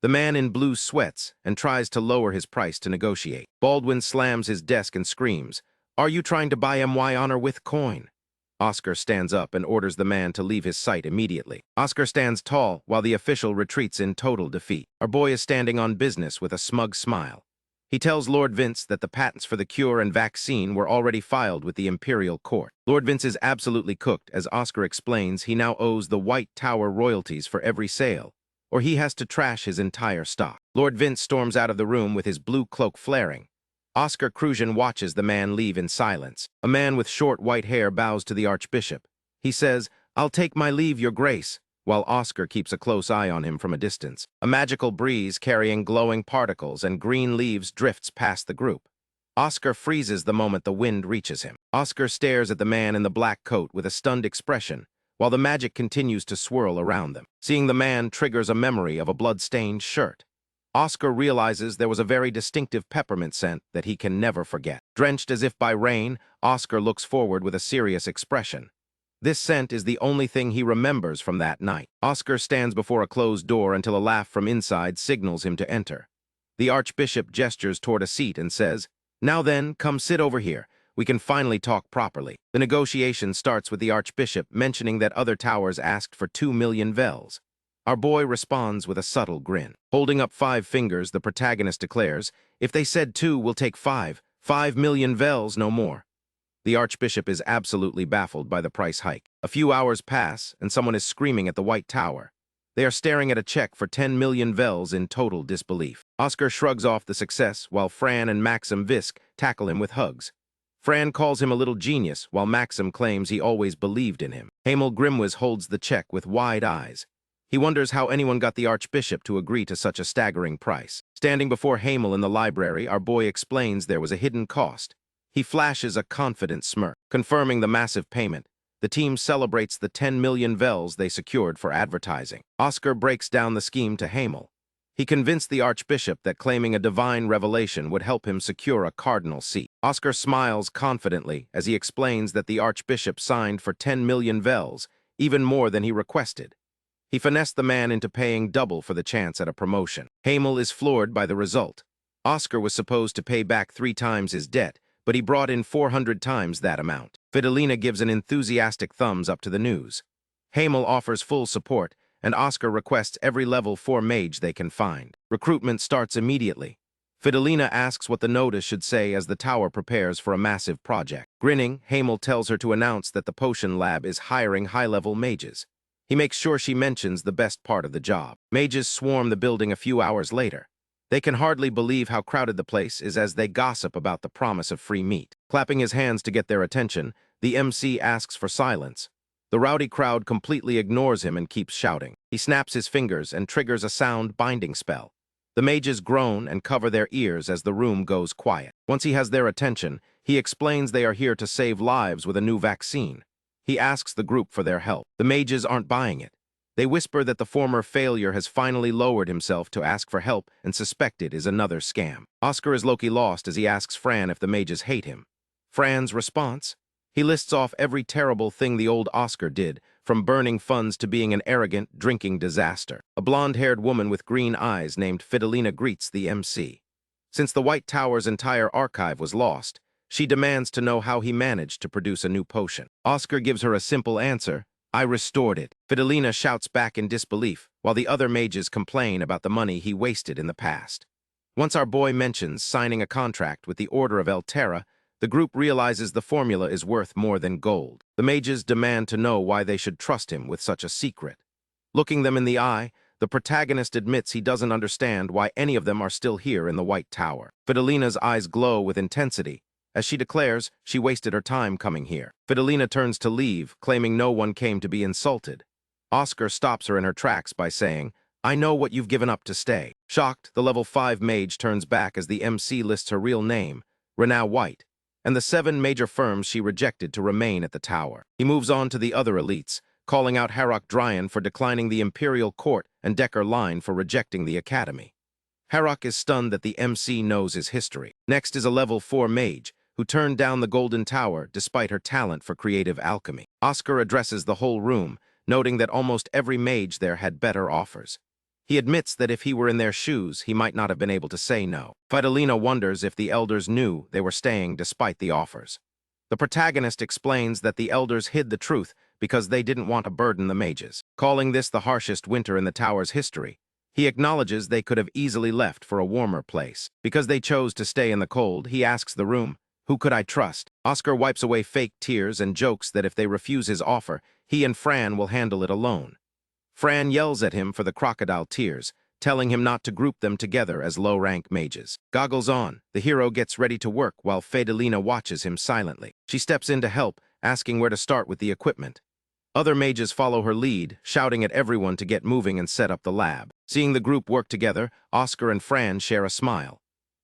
The man in blue sweats and tries to lower his price to negotiate. Baldwin slams his desk and screams, "Are you trying to buy MY honor with coin?" Oscar stands up and orders the man to leave his sight immediately. Oscar stands tall while the official retreats in total defeat. Our boy is standing on business with a smug smile. He tells Lord Vince that the patents for the cure and vaccine were already filed with the Imperial court. Lord Vince is absolutely cooked as Oscar explains he now owes the White Tower royalties for every sale, or he has to trash his entire stock. Lord Vince storms out of the room with his blue cloak flaring. Oscar Crucian watches the man leave in silence. A man with short white hair bows to the archbishop. He says, "I'll take my leave, your grace," while Oscar keeps a close eye on him from a distance. A magical breeze carrying glowing particles and green leaves drifts past the group. Oscar freezes the moment the wind reaches him. Oscar stares at the man in the black coat with a stunned expression, while the magic continues to swirl around them. Seeing the man triggers a memory of a blood-stained shirt. Oscar realizes there was a very distinctive peppermint scent that he can never forget. Drenched as if by rain, Oscar looks forward with a serious expression. This scent is the only thing he remembers from that night. Oscar stands before a closed door until a laugh from inside signals him to enter. The archbishop gestures toward a seat and says, "Now then, come sit over here. We can finally talk properly." The negotiation starts with the archbishop mentioning that other towers asked for 2 million vels. Our boy responds with a subtle grin. Holding up 5 fingers, the protagonist declares, "If they said 2, we'll take 5. 5 million vels, no more." The archbishop is absolutely baffled by the price hike. A few hours pass, and someone is screaming at the White Tower. They are staring at a check for 10 million vels in total disbelief. Oscar shrugs off the success, while Fran and Maxim Visk tackle him with hugs. Fran calls him a little genius, while Maxim claims he always believed in him. Hamel Grimwiz holds the check with wide eyes. He wonders how anyone got the archbishop to agree to such a staggering price. Standing before Hamel in the library, our boy explains there was a hidden cost. He flashes a confident smirk. Confirming the massive payment, the team celebrates the 10 million vels they secured for advertising. Oscar breaks down the scheme to Hamel. He convinced the archbishop that claiming a divine revelation would help him secure a cardinal seat. Oscar smiles confidently as he explains that the archbishop signed for 10 million vels, even more than he requested. He finessed the man into paying double for the chance at a promotion. Hamel is floored by the result. Oscar was supposed to pay back 3 times his debt, but he brought in 400 times that amount. Fidelina gives an enthusiastic thumbs up to the news. Hamel offers full support, and Oscar requests every level 4 mage they can find. Recruitment starts immediately. Fidelina asks what the notice should say as the tower prepares for a massive project. Grinning, Hamel tells her to announce that the potion lab is hiring high-level mages. He makes sure she mentions the best part of the job. Mages swarm the building a few hours later. They can hardly believe how crowded the place is as they gossip about the promise of free meat. Clapping his hands to get their attention, the MC asks for silence. The rowdy crowd completely ignores him and keeps shouting. He snaps his fingers and triggers a sound binding spell. The mages groan and cover their ears as the room goes quiet. Once he has their attention, he explains they are here to save lives with a new vaccine. He asks the group for their help. The mages aren't buying it. They whisper that the former failure has finally lowered himself to ask for help and suspect it is another scam. Oscar is low-key lost as he asks Fran if the mages hate him. Fran's response? He lists off every terrible thing the old Oscar did, from burning funds to being an arrogant, drinking disaster. A blonde-haired woman with green eyes named Fidelina greets the MC. Since the White Tower's entire archive was lost, she demands to know how he managed to produce a new potion. Oscar gives her a simple answer: I restored it. Fidelina shouts back in disbelief, while the other mages complain about the money he wasted in the past. Once our boy mentions signing a contract with the Order of El Terra, the group realizes the formula is worth more than gold. The mages demand to know why they should trust him with such a secret. Looking them in the eye, the protagonist admits he doesn't understand why any of them are still here in the White Tower. Fidelina's eyes glow with intensity. As she declares, she wasted her time coming here. Fidelina turns to leave, claiming no one came to be insulted. Oscar stops her in her tracks by saying, I know what you've given up to stay. Shocked, the level 5 mage turns back as the MC lists her real name, Renau White, and the 7 major firms she rejected to remain at the tower. He moves on to the other elites, calling out Harrock Dryan for declining the Imperial Court and Decker Line for rejecting the Academy. Harrock is stunned that the MC knows his history. Next is a level 4 mage, who turned down the Golden Tower despite her talent for creative alchemy. Oscar addresses the whole room, noting that almost every mage there had better offers. He admits that if he were in their shoes, he might not have been able to say no. Fidelina wonders if the elders knew they were staying despite the offers. The protagonist explains that the elders hid the truth because they didn't want to burden the mages. Calling this the harshest winter in the tower's history, he acknowledges they could have easily left for a warmer place. Because they chose to stay in the cold, he asks the room, who could I trust? Oscar wipes away fake tears and jokes that if they refuse his offer, he and Fran will handle it alone. Fran yells at him for the crocodile tears, telling him not to group them together as low-rank mages. Goggles on, the hero gets ready to work while Fidelina watches him silently. She steps in to help, asking where to start with the equipment. Other mages follow her lead, shouting at everyone to get moving and set up the lab. Seeing the group work together, Oscar and Fran share a smile.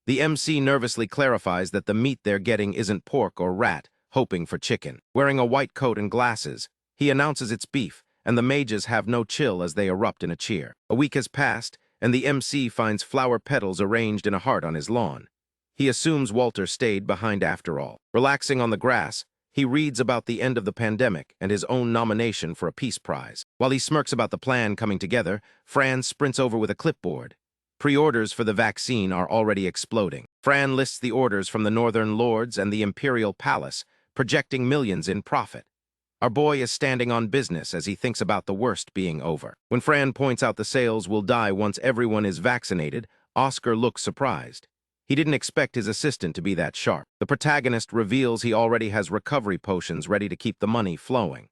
The MC nervously clarifies that the meat they're getting isn't pork or rat, hoping for chicken. Wearing a white coat and glasses, he announces it's beef, and the mages have no chill as they erupt in a cheer. A week has passed, and the MC finds flower petals arranged in a heart on his lawn. He assumes Walter stayed behind after all. Relaxing on the grass, he reads about the end of the pandemic and his own nomination for a peace prize. While he smirks about the plan coming together, Fran sprints over with a clipboard. Pre-orders for the vaccine are already exploding. Fran lists the orders from the Northern Lords and the Imperial Palace, projecting millions in profit. Our boy is standing on business as he thinks about the worst being over. When Fran points out the sales will die once everyone is vaccinated, Oscar looks surprised. He didn't expect his assistant to be that sharp. The protagonist reveals he already has recovery potions ready to keep the money flowing.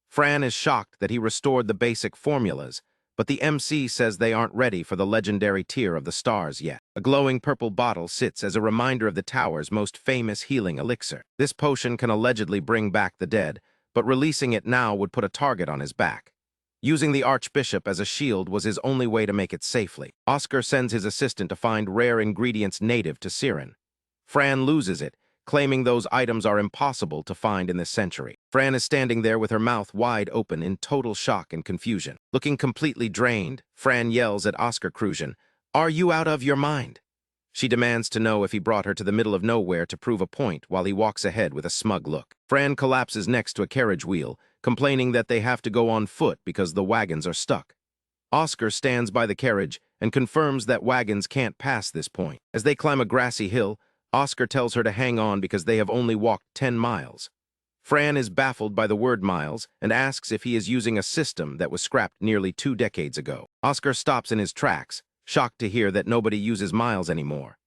Fran is shocked that he restored the basic formulas, but the MC says they aren't ready for the legendary tier of the stars yet. A glowing purple bottle sits as a reminder of the tower's most famous healing elixir. This potion can allegedly bring back the dead, but releasing it now would put a target on his back. Using the archbishop as a shield was his only way to make it safely. Oscar sends his assistant to find rare ingredients native to Siren. Fran loses it, claiming those items are impossible to find in this century. Fran is standing there with her mouth wide open in total shock and confusion. Looking completely drained, Fran yells at Oscar Crucian, "Are you out of your mind?" She demands to know if he brought her to the middle of nowhere to prove a point while he walks ahead with a smug look. Fran collapses next to a carriage wheel, complaining that they have to go on foot because the wagons are stuck. Oscar stands by the carriage and confirms that wagons can't pass this point. As they climb a grassy hill, Oscar tells her to hang on because they have only walked 10 miles. Fran is baffled by the word miles and asks if he is using a system that was scrapped nearly 2 decades ago. Oscar stops in his tracks, shocked to hear that nobody uses miles anymore.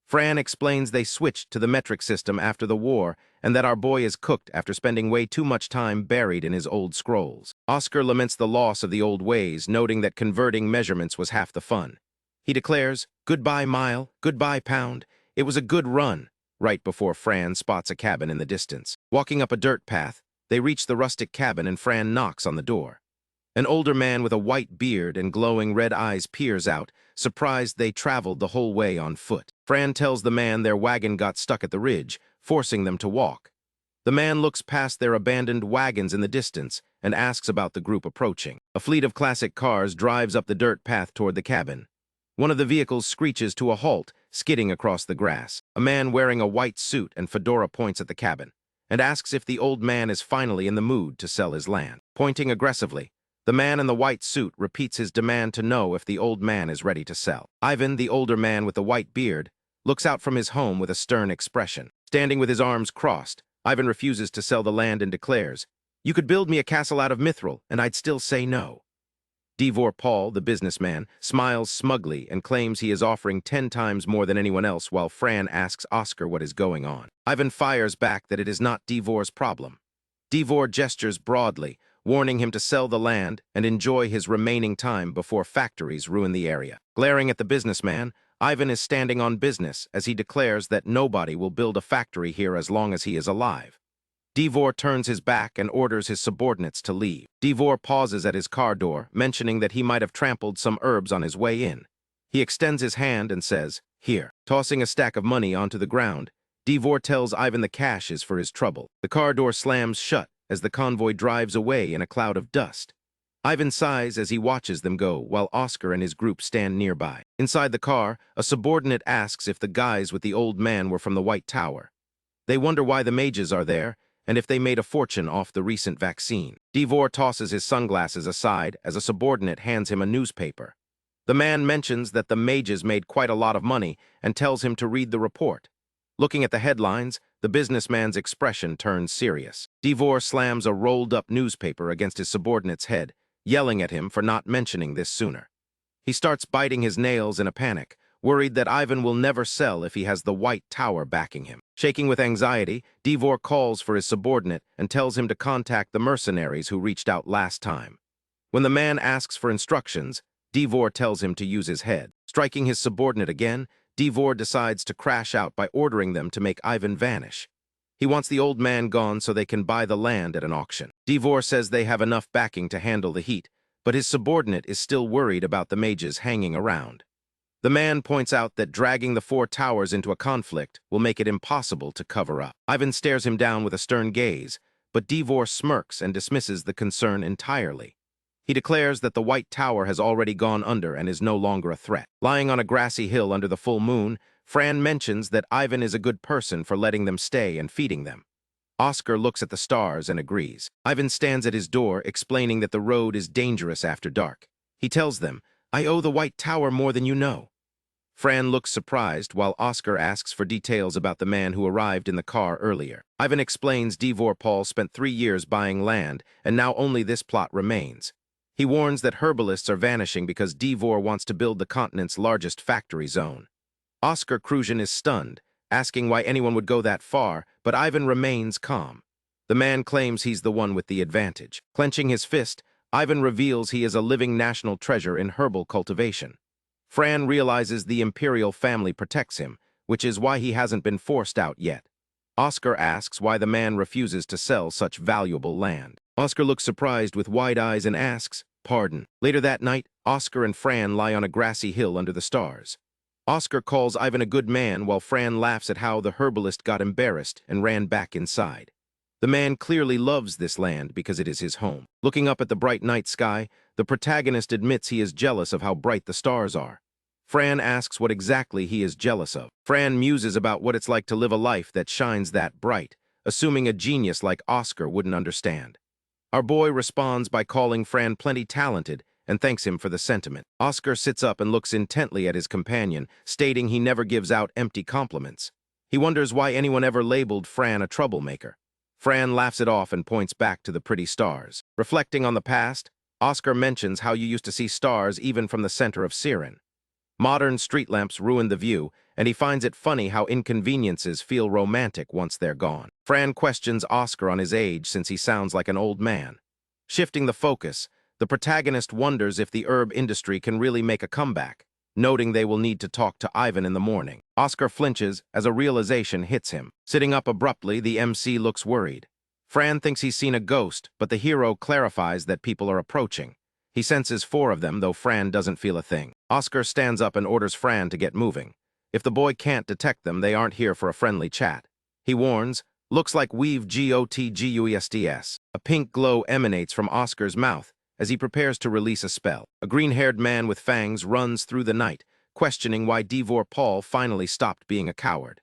Fran explains they switched to the metric system after the war and that our boy is cooked after spending way too much time buried in his old scrolls. Oscar laments the loss of the old ways, noting that converting measurements was half the fun. He declares, "Goodbye mile, goodbye pound. It was a good run," right before Fran spots a cabin in the distance. Walking up a dirt path, they reach the rustic cabin and Fran knocks on the door. An older man with a white beard and glowing red eyes peers out, surprised they traveled the whole way on foot. Fran tells the man their wagon got stuck at the ridge, forcing them to walk. The man looks past their abandoned wagons in the distance and asks about the group approaching. A fleet of classic cars drives up the dirt path toward the cabin. One of the vehicles screeches to a halt, skidding across the grass. A man wearing a white suit and fedora points at the cabin and asks if the old man is finally in the mood to sell his land. Pointing aggressively, the man in the white suit repeats his demand to know if the old man is ready to sell. Ivan, the older man with the white beard, looks out from his home with a stern expression. Standing with his arms crossed, Ivan refuses to sell the land and declares, "You could build me a castle out of mithril, and I'd still say no." Devor Paul, the businessman, smiles smugly and claims he is offering 10 times more than anyone else while Fran asks Oscar what is going on. Ivan fires back that it is not Devor's problem. Devor gestures broadly, warning him to sell the land and enjoy his remaining time before factories ruin the area. Glaring at the businessman, Ivan is standing on business as he declares that nobody will build a factory here as long as he is alive. Devor turns his back and orders his subordinates to leave. Devor pauses at his car door, mentioning that he might have trampled some herbs on his way in. He extends his hand and says, "Here." Tossing a stack of money onto the ground, Devor tells Ivan the cash is for his trouble. The car door slams shut as the convoy drives away in a cloud of dust. Ivan sighs as he watches them go, while Oscar and his group stand nearby. Inside the car, a subordinate asks if the guys with the old man were from the White Tower. They wonder why the mages are there, and if they made a fortune off the recent vaccine. Devor tosses his sunglasses aside as a subordinate hands him a newspaper. The man mentions that the mages made quite a lot of money and tells him to read the report. Looking at the headlines, the businessman's expression turns serious. Devor slams a rolled-up newspaper against his subordinate's head, yelling at him for not mentioning this sooner. He starts biting his nails in a panic, worried that Ivan will never sell if he has the White Tower backing him. Shaking with anxiety, Devor calls for his subordinate and tells him to contact the mercenaries who reached out last time. When the man asks for instructions, Devor tells him to use his head. Striking his subordinate again, Devor decides to crash out by ordering them to make Ivan vanish. He wants the old man gone so they can buy the land at an auction. Devor says they have enough backing to handle the heat, but his subordinate is still worried about the mages hanging around. The man points out that dragging the 4 towers into a conflict will make it impossible to cover up. Ivan stares him down with a stern gaze, but Devor smirks and dismisses the concern entirely. He declares that the White Tower has already gone under and is no longer a threat. Lying on a grassy hill under the full moon, Fran mentions that Ivan is a good person for letting them stay and feeding them. Oscar looks at the stars and agrees. Ivan stands at his door, explaining that the road is dangerous after dark. He tells them, "I owe the White Tower more than you know." Fran looks surprised while Oscar asks for details about the man who arrived in the car earlier. Ivan explains Devor Paul spent 3 years buying land, and now only this plot remains. He warns that herbalists are vanishing because Devor wants to build the continent's largest factory zone. Oscar Crujan is stunned, asking why anyone would go that far, but Ivan remains calm. The man claims he's the one with the advantage. Clenching his fist, Ivan reveals he is a living national treasure in herbal cultivation. Fran realizes the Imperial family protects him, which is why he hasn't been forced out yet. Oscar asks why the man refuses to sell such valuable land. Oscar looks surprised with wide eyes and asks, "Pardon." Later that night, Oscar and Fran lie on a grassy hill under the stars. Oscar calls Ivan a good man while Fran laughs at how the herbalist got embarrassed and ran back inside. The man clearly loves this land because it is his home. Looking up at the bright night sky, the protagonist admits he is jealous of how bright the stars are. Fran asks what exactly he is jealous of. Fran muses about what it's like to live a life that shines that bright, assuming a genius like Oscar wouldn't understand. Our boy responds by calling Fran plenty talented and thanks him for the sentiment. Oscar sits up and looks intently at his companion, stating he never gives out empty compliments. He wonders why anyone ever labeled Fran a troublemaker. Fran laughs it off and points back to the pretty stars. Reflecting on the past, Oscar mentions how you used to see stars even from the center of Siren. Modern street lamps ruin the view, and he finds it funny how inconveniences feel romantic once they're gone. Fran questions Oscar on his age since he sounds like an old man. Shifting the focus, the protagonist wonders if the herb industry can really make a comeback, noting they will need to talk to Ivan in the morning. Oscar flinches as a realization hits him. Sitting up abruptly, the MC looks worried. Fran thinks he's seen a ghost, but the hero clarifies that people are approaching. He senses 4 of them, though Fran doesn't feel a thing. Oscar stands up and orders Fran to get moving. If the boy can't detect them, they aren't here for a friendly chat. He warns, Looks like weave GOTGUESTS. A pink glow emanates from Oscar's mouth as he prepares to release a spell. A green-haired man with fangs runs through the night, questioning why Devor Paul finally stopped being a coward.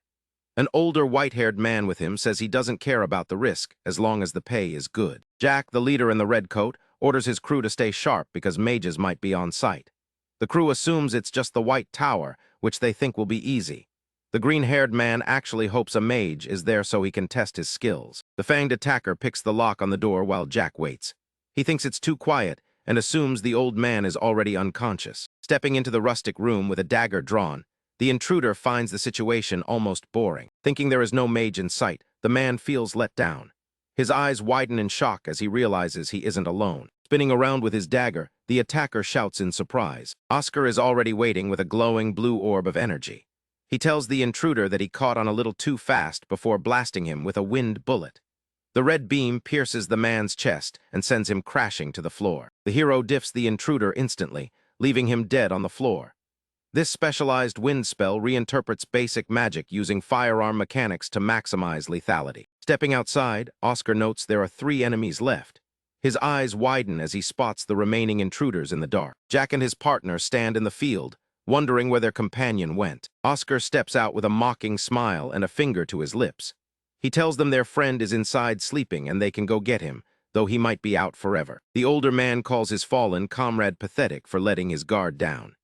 An older white-haired man with him says he doesn't care about the risk as long as the pay is good. Jack, the leader in the red coat, orders his crew to stay sharp because mages might be on site. The crew assumes it's just the White Tower, which they think will be easy. The green-haired man actually hopes a mage is there so he can test his skills. The fanged attacker picks the lock on the door while Jack waits. He thinks it's too quiet and assumes the old man is already unconscious. Stepping into the rustic room with a dagger drawn, the intruder finds the situation almost boring. Thinking there is no mage in sight, the man feels let down. His eyes widen in shock as he realizes he isn't alone. Spinning around with his dagger, the attacker shouts in surprise. Oscar is already waiting with a glowing blue orb of energy. He tells the intruder that he caught on a little too fast before blasting him with a wind bullet. The red beam pierces the man's chest and sends him crashing to the floor. The hero diffs the intruder instantly, leaving him dead on the floor. This specialized wind spell reinterprets basic magic using firearm mechanics to maximize lethality. Stepping outside, Oscar notes there are 3 enemies left. His eyes widen as he spots the remaining intruders in the dark. Jack and his partner stand in the field, wondering where their companion went. Oscar steps out with a mocking smile and a finger to his lips. He tells them their friend is inside sleeping and they can go get him, though he might be out forever. The older man calls his fallen comrade pathetic for letting his guard down.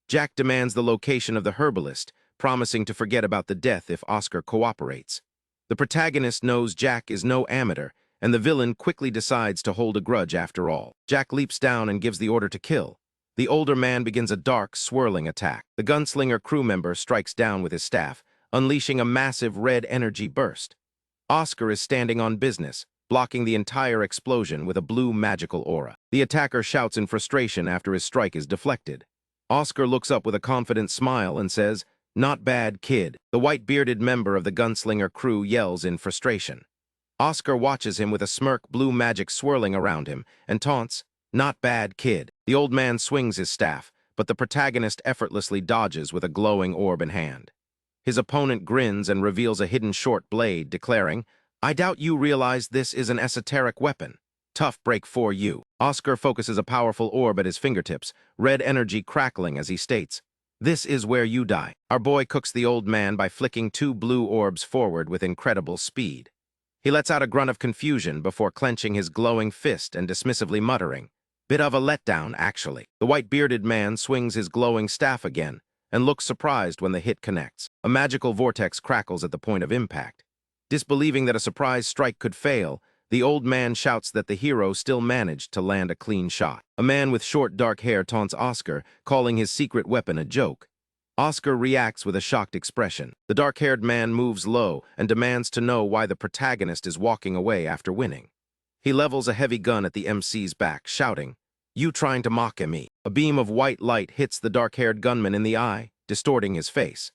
Jack demands the location of the herbalist, promising to forget about the death if Oscar cooperates. The protagonist knows Jack is no amateur, and the villain quickly decides to hold a grudge after all. Jack leaps down and gives the order to kill. The older man begins a dark, swirling attack. The gunslinger crew member strikes down with his staff, unleashing a massive red energy burst. Oscar is standing on business, blocking the entire explosion with a blue magical aura. The attacker shouts in frustration after his strike is deflected. Oscar looks up with a confident smile and says, "Not bad, kid." The white-bearded member of the gunslinger crew yells in frustration. Oscar watches him with a smirk, blue magic swirling around him, and taunts, "Not bad, kid." The old man swings his staff, but the protagonist effortlessly dodges with a glowing orb in hand. His opponent grins and reveals a hidden short blade, declaring, "I doubt you realize this is an esoteric weapon. Tough break for you." Oscar focuses a powerful orb at his fingertips, red energy crackling as he states, "This is where you die." Our boy cooks the old man by flicking 2 blue orbs forward with incredible speed. He lets out a grunt of confusion before clenching his glowing fist and dismissively muttering, "Bit of a letdown, actually." The white-bearded man swings his glowing staff again and looks surprised when the hit connects. A magical vortex crackles at the point of impact. Disbelieving that a surprise strike could fail, the old man shouts that the hero still managed to land a clean shot. A man with short dark hair taunts Oscar, calling his secret weapon a joke. Oscar reacts with a shocked expression. The dark-haired man moves low and demands to know why the protagonist is walking away after winning. He levels a heavy gun at the MC's back, shouting, "You trying to mock me?" A beam of white light hits the dark-haired gunman in the eye, distorting his face.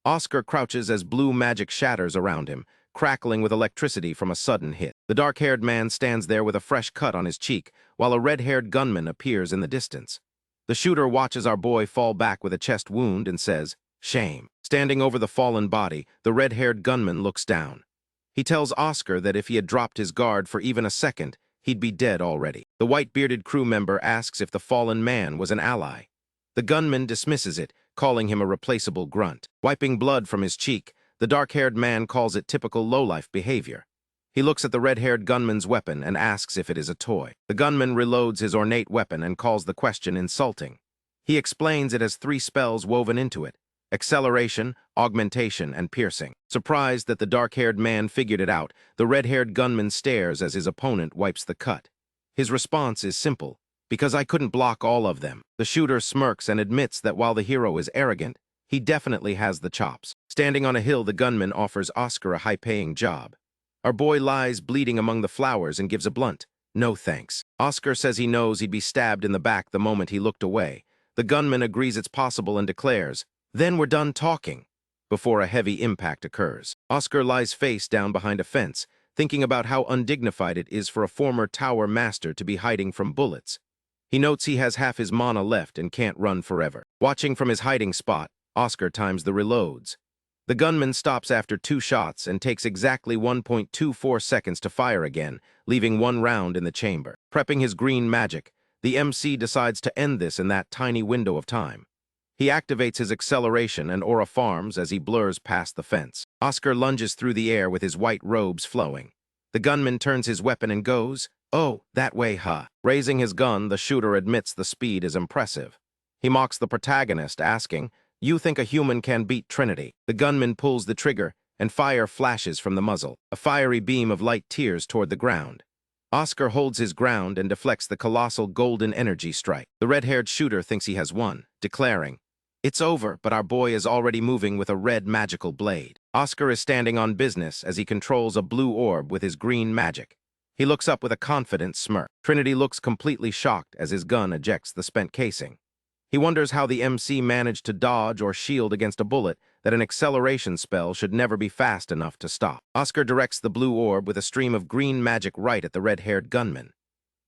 Oscar crouches as blue magic shatters around him, crackling with electricity from a sudden hit. The dark-haired man stands there with a fresh cut on his cheek, while a red-haired gunman appears in the distance. The shooter watches our boy fall back with a chest wound and says, "Shame." Standing over the fallen body, the red-haired gunman looks down. He tells Oscar that if he had dropped his guard for even a second, he'd be dead already. The white-bearded crew member asks if the fallen man was an ally. The gunman dismisses it, calling him a replaceable grunt. Wiping blood from his cheek, the dark-haired man calls it typical lowlife behavior. He looks at the red-haired gunman's weapon and asks if it is a toy. The gunman reloads his ornate weapon and calls the question insulting. He explains it has 3 spells woven into it: acceleration, augmentation, and piercing. Surprised that the dark-haired man figured it out, the red-haired gunman stares as his opponent wipes the cut. His response is simple, "Because I couldn't block all of them." The shooter smirks and admits that while the hero is arrogant, he definitely has the chops. Standing on a hill, the gunman offers Oscar a high-paying job. Our boy lies bleeding among the flowers and gives a blunt, "No thanks." Oscar says he knows he'd be stabbed in the back the moment he looked away. The gunman agrees it's possible and declares, "Then we're done talking," before a heavy impact occurs. Oscar lies face down behind a fence, thinking about how undignified it is for a former tower master to be hiding from bullets. He notes he has half his mana left and can't run forever. Watching from his hiding spot, Oscar times the reloads. The gunman stops after 2 shots and takes exactly 1.24 seconds to fire again, leaving 1 round in the chamber. Prepping his green magic, the MC decides to end this in that tiny window of time. He activates his acceleration and aura farms as he blurs past the fence. Oscar lunges through the air with his white robes flowing. The gunman turns his weapon and goes, "Oh, that way, huh?" Raising his gun, the shooter admits the speed is impressive. He mocks the protagonist, asking, "You think a human can beat Trinity?" The gunman pulls the trigger, and fire flashes from the muzzle. A fiery beam of light tears toward the ground. Oscar holds his ground and deflects the colossal golden energy strike. The red-haired shooter thinks he has won, declaring, "It's over, but our boy is already moving with a red magical blade." Oscar is standing on business as he controls a blue orb with his green magic. He looks up with a confident smirk. Trinity looks completely shocked as his gun ejects the spent casing. He wonders how the MC managed to dodge or shield against a bullet that an acceleration spell should never be fast enough to stop. Oscar directs the blue orb with a stream of green magic right at the red-haired gunman.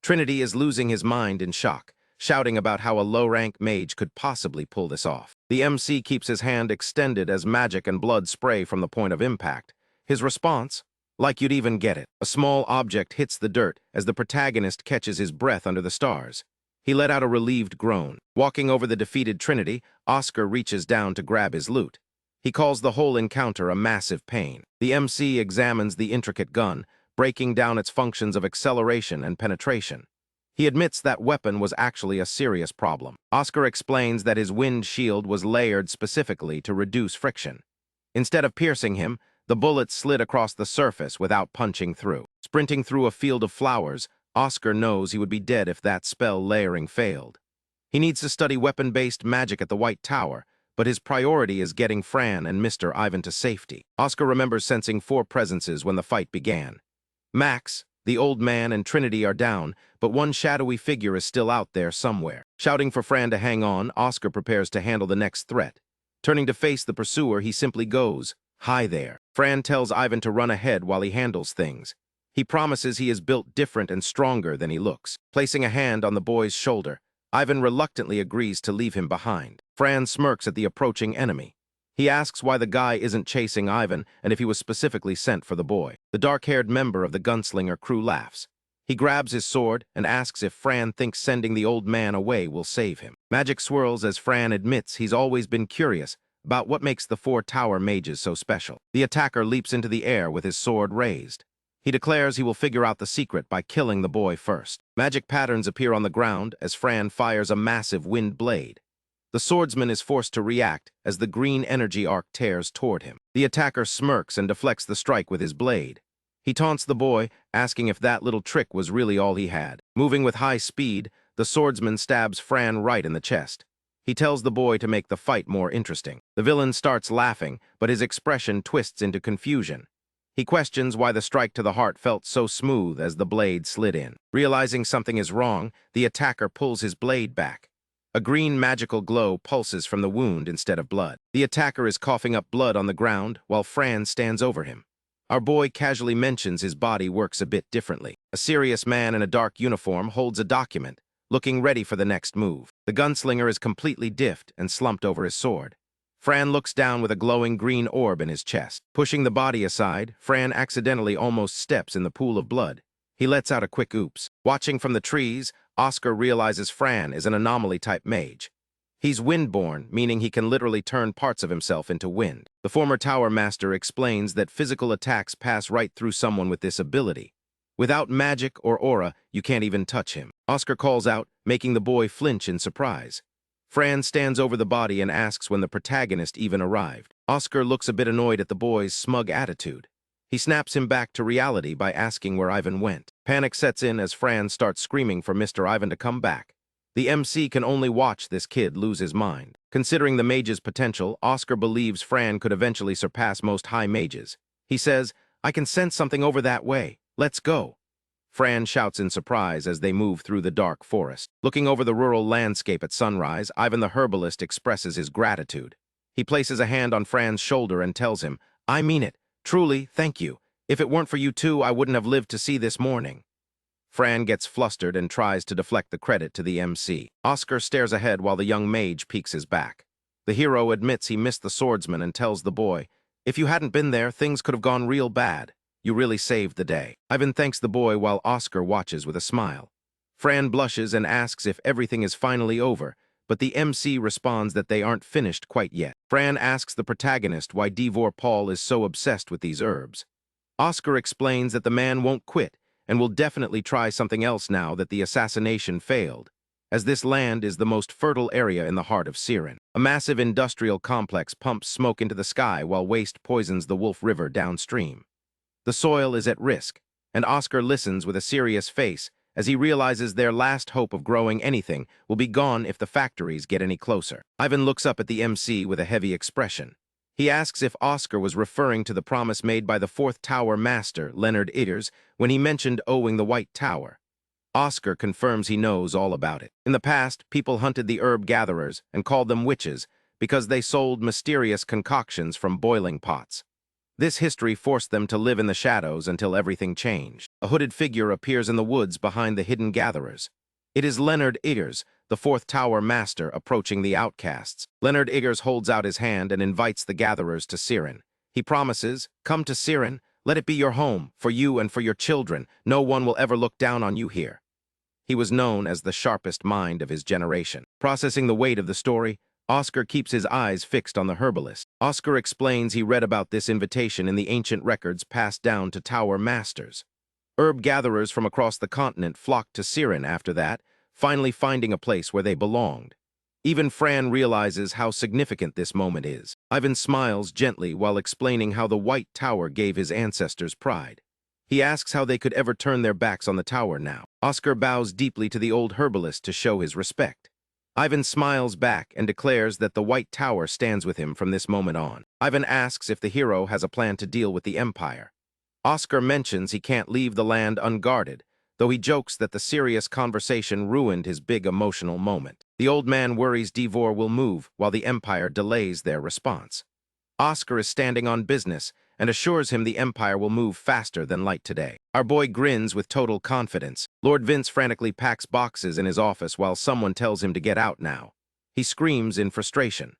Trinity is losing his mind in shock, shouting about how a low-rank mage could possibly pull this off. The MC keeps his hand extended as magic and blood spray from the point of impact. His response? Like you'd even get it. A small object hits the dirt as the protagonist catches his breath under the stars. He let out a relieved groan. Walking over the defeated Trinity, Oscar reaches down to grab his loot. He calls the whole encounter a massive pain. The MC examines the intricate gun, breaking down its functions of acceleration and penetration. He admits that weapon was actually a serious problem. Oscar explains that his wind shield was layered specifically to reduce friction. Instead of piercing him, the bullet slid across the surface without punching through. Sprinting through a field of flowers, Oscar knows he would be dead if that spell layering failed. He needs to study weapon-based magic at the White Tower, but his priority is getting Fran and Mr. Ivan to safety. Oscar remembers sensing 4 presences when the fight began. Max, the old man, and Trinity are down, but one shadowy figure is still out there somewhere. Shouting for Fran to hang on, Oscar prepares to handle the next threat. Turning to face the pursuer, he simply goes, "Hi there." Fran tells Ivan to run ahead while he handles things. He promises he is built different and stronger than he looks. Placing a hand on the boy's shoulder, Ivan reluctantly agrees to leave him behind. Fran smirks at the approaching enemy. He asks why the guy isn't chasing Ivan and if he was specifically sent for the boy. The dark-haired member of the gunslinger crew laughs. He grabs his sword and asks if Fran thinks sending the old man away will save him. Magic swirls as Fran admits he's always been curious about what makes the 4 tower mages so special. The attacker leaps into the air with his sword raised. He declares he will figure out the secret by killing the boy first. Magic patterns appear on the ground as Fran fires a massive wind blade. The swordsman is forced to react as the green energy arc tears toward him. The attacker smirks and deflects the strike with his blade. He taunts the boy, asking if that little trick was really all he had. Moving with high speed, the swordsman stabs Fran right in the chest. He tells the boy to make the fight more interesting. The villain starts laughing, but his expression twists into confusion. He questions why the strike to the heart felt so smooth as the blade slid in. Realizing something is wrong, the attacker pulls his blade back. A green magical glow pulses from the wound instead of blood. The attacker is coughing up blood on the ground while Fran stands over him. Our boy casually mentions his body works a bit differently. A serious man in a dark uniform holds a document, looking ready for the next move. The gunslinger is completely diffed and slumped over his sword. Fran looks down with a glowing green orb in his chest. Pushing the body aside, Fran accidentally almost steps in the pool of blood. He lets out a quick oops. Watching from the trees, Oscar realizes Fran is an anomaly-type mage. He's windborn, meaning he can literally turn parts of himself into wind. The former Tower Master explains that physical attacks pass right through someone with this ability. Without magic or aura, you can't even touch him. Oscar calls out, making the boy flinch in surprise. Fran stands over the body and asks when the protagonist even arrived. Oscar looks a bit annoyed at the boy's smug attitude. He snaps him back to reality by asking where Ivan went. Panic sets in as Fran starts screaming for Mr. Ivan to come back. The MC can only watch this kid lose his mind. Considering the mage's potential, Oscar believes Fran could eventually surpass most high mages. He says, "I can sense something over that way. Let's go." Fran shouts in surprise as they move through the dark forest. Looking over the rural landscape at sunrise, Ivan the herbalist expresses his gratitude. He places a hand on Fran's shoulder and tells him, "I mean it. Truly, thank you. If it weren't for you two, I wouldn't have lived to see this morning." Fran gets flustered and tries to deflect the credit to the MC. Oscar stares ahead while the young mage peeks his back. The hero admits he missed the swordsman and tells the boy, If you hadn't been there, things could have gone real bad. You really saved the day. Ivan thanks the boy while Oscar watches with a smile. Fran blushes and asks if everything is finally over, but the MC responds that they aren't finished quite yet. Fran asks the protagonist why Devor Paul is so obsessed with these herbs. Oscar explains that the man won't quit and will definitely try something else now that the assassination failed, as this land is the most fertile area in the heart of Siren. A massive industrial complex pumps smoke into the sky while waste poisons the Wolf River downstream. The soil is at risk, and Oscar listens with a serious face as he realizes their last hope of growing anything will be gone if the factories get any closer. Ivan looks up at the MC with a heavy expression. He asks if Oscar was referring to the promise made by the Fourth Tower Master, Leonard Itters, when he mentioned owing the White Tower. Oscar confirms he knows all about it. In the past, people hunted the herb gatherers and called them witches because they sold mysterious concoctions from boiling pots. This history forced them to live in the shadows until everything changed. A hooded figure appears in the woods behind the hidden gatherers. It is Leonard Itters, the Fourth Tower Master, approaching the outcasts. Leonard Itters holds out his hand and invites the gatherers to Siren. He promises, "Come to Siren, let it be your home, for you and for your children. No one will ever look down on you here." He was known as the sharpest mind of his generation. Processing the weight of the story, Oscar keeps his eyes fixed on the herbalist. Oscar explains he read about this invitation in the ancient records passed down to Tower Masters. Herb gatherers from across the continent flocked to Siren after that, finally finding a place where they belonged. Even Fran realizes how significant this moment is. Ivan smiles gently while explaining how the White Tower gave his ancestors pride. He asks how they could ever turn their backs on the tower now. Oscar bows deeply to the old herbalist to show his respect. Ivan smiles back and declares that the White Tower stands with him from this moment on. Ivan asks if the hero has a plan to deal with the Empire. Oscar mentions he can't leave the land unguarded, though he jokes that the serious conversation ruined his big emotional moment. The old man worries Devor will move while the Empire delays their response. Oscar is standing on business and assures him the Empire will move faster than light today. Our boy grins with total confidence. Lord Vince frantically packs boxes in his office while someone tells him to get out now. He screams in frustration.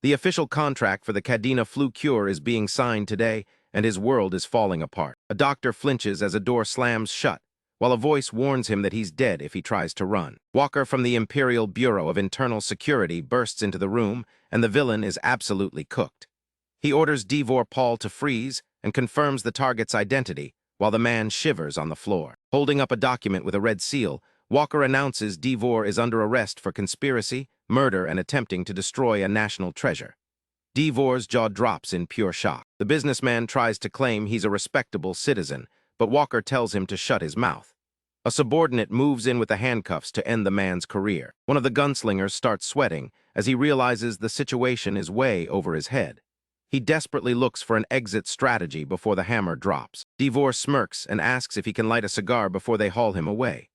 The official contract for the Kadina flu cure is being signed today, and his world is falling apart. A doctor flinches as a door slams shut, while a voice warns him that he's dead if he tries to run. Walker from the Imperial Bureau of Internal Security bursts into the room, and the villain is absolutely cooked. He orders Devor Paul to freeze and confirms the target's identity, while the man shivers on the floor. Holding up a document with a red seal, Walker announces Devor is under arrest for conspiracy, murder, and attempting to destroy a national treasure. Devor's jaw drops in pure shock. The businessman tries to claim he's a respectable citizen, but Walker tells him to shut his mouth. A subordinate moves in with the handcuffs to end the man's career. One of the gunslingers starts sweating as he realizes the situation is way over his head. He desperately looks for an exit strategy before the hammer drops. Devor smirks and asks if he can light a cigar before they haul him away.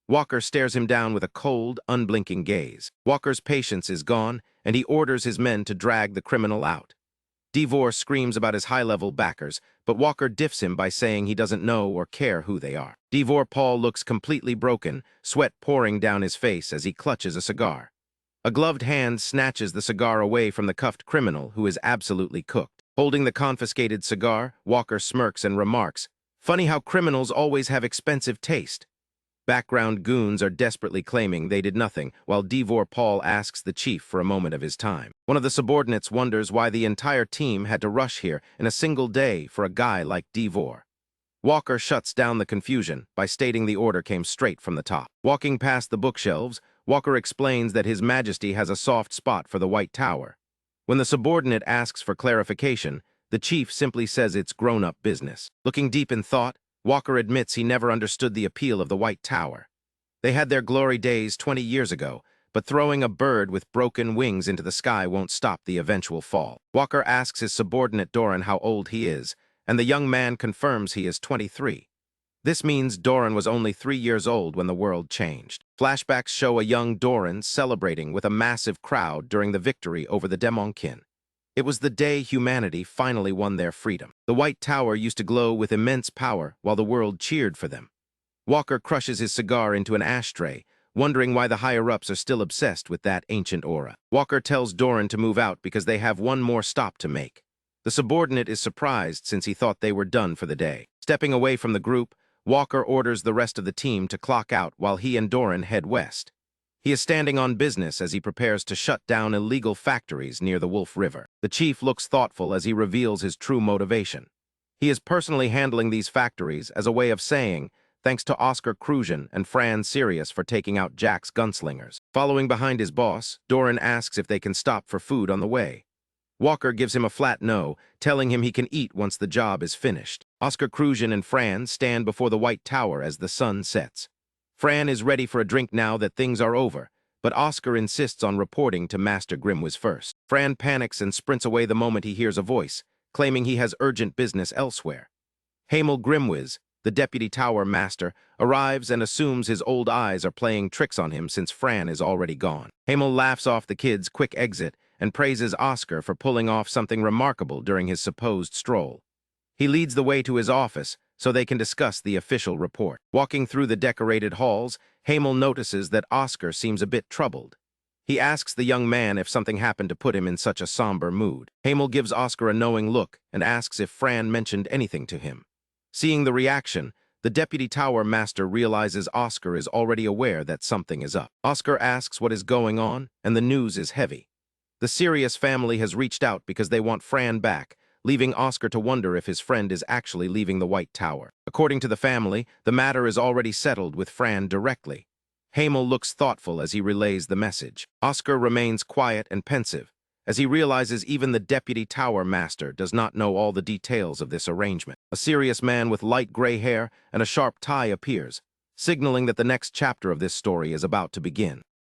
Walker stares him down with a cold, unblinking gaze. Walker's patience is gone, and he orders his men to drag the criminal out. Devor screams about his high-level backers, but Walker diffs him by saying he doesn't know or care who they are. Devor Paul looks completely broken, sweat pouring down his face as he clutches a cigar. A gloved hand snatches the cigar away from the cuffed criminal, who is absolutely cooked. Holding the confiscated cigar, Walker smirks and remarks, "Funny how criminals always have expensive taste." Background goons are desperately claiming they did nothing, while Devor Paul asks the chief for a moment of his time. One of the subordinates wonders why the entire team had to rush here in a single day for a guy like Devor. Walker shuts down the confusion by stating the order came straight from the top. Walking past the bookshelves, Walker explains that His Majesty has a soft spot for the White Tower. When the subordinate asks for clarification, the chief simply says it's grown-up business. Looking deep in thought, Walker admits he never understood the appeal of the White Tower. They had their glory days 20 years ago, but throwing a bird with broken wings into the sky won't stop the eventual fall. Walker asks his subordinate Doran how old he is, and the young man confirms he is 23. This means Doran was only 3 years old when the world changed. Flashbacks show a young Doran celebrating with a massive crowd during the victory over the Demonkin. It was the day humanity finally won their freedom. The White Tower used to glow with immense power while the world cheered for them. Walker crushes his cigar into an ashtray, wondering why the higher-ups are still obsessed with that ancient aura. Walker tells Doran to move out because they have one more stop to make. The subordinate is surprised since he thought they were done for the day. Stepping away from the group, Walker orders the rest of the team to clock out while he and Doran head west. He is standing on business as he prepares to shut down illegal factories near the Wolf River. The chief looks thoughtful as he reveals his true motivation. He is personally handling these factories as a way of saying, thanks to Oscar Crujan and Fran Sirius for taking out Jack's gunslingers. Following behind his boss, Doran asks if they can stop for food on the way. Walker gives him a flat no, telling him he can eat once the job is finished. Oscar Crujan and Fran stand before the White Tower as the sun sets. Fran is ready for a drink now that things are over, but Oscar insists on reporting to Master Grimwiz first. Fran panics and sprints away the moment he hears a voice, claiming he has urgent business elsewhere. Hamel Grimwiz, the Deputy Tower Master, arrives and assumes his old eyes are playing tricks on him since Fran is already gone. Hamel laughs off the kid's quick exit and praises Oscar for pulling off something remarkable during his supposed stroll. He leads the way to his office so they can discuss the official report. Walking through the decorated halls, Hamel notices that Oscar seems a bit troubled. He asks the young man if something happened to put him in such a somber mood. Hamel gives Oscar a knowing look and asks if Fran mentioned anything to him. Seeing the reaction, the Deputy Tower Master realizes Oscar is already aware that something is up. Oscar asks what is going on, and the news is heavy. The Sirius family has reached out because they want Fran back, leaving Oscar to wonder if his friend is actually leaving the White Tower. According to the family, the matter is already settled with Fran directly. Hamel looks thoughtful as he relays the message. Oscar remains quiet and pensive, as he realizes even the Deputy Tower Master does not know all the details of this arrangement. A serious man with light gray hair and a sharp tie appears, signaling that the next chapter of this story is about to begin.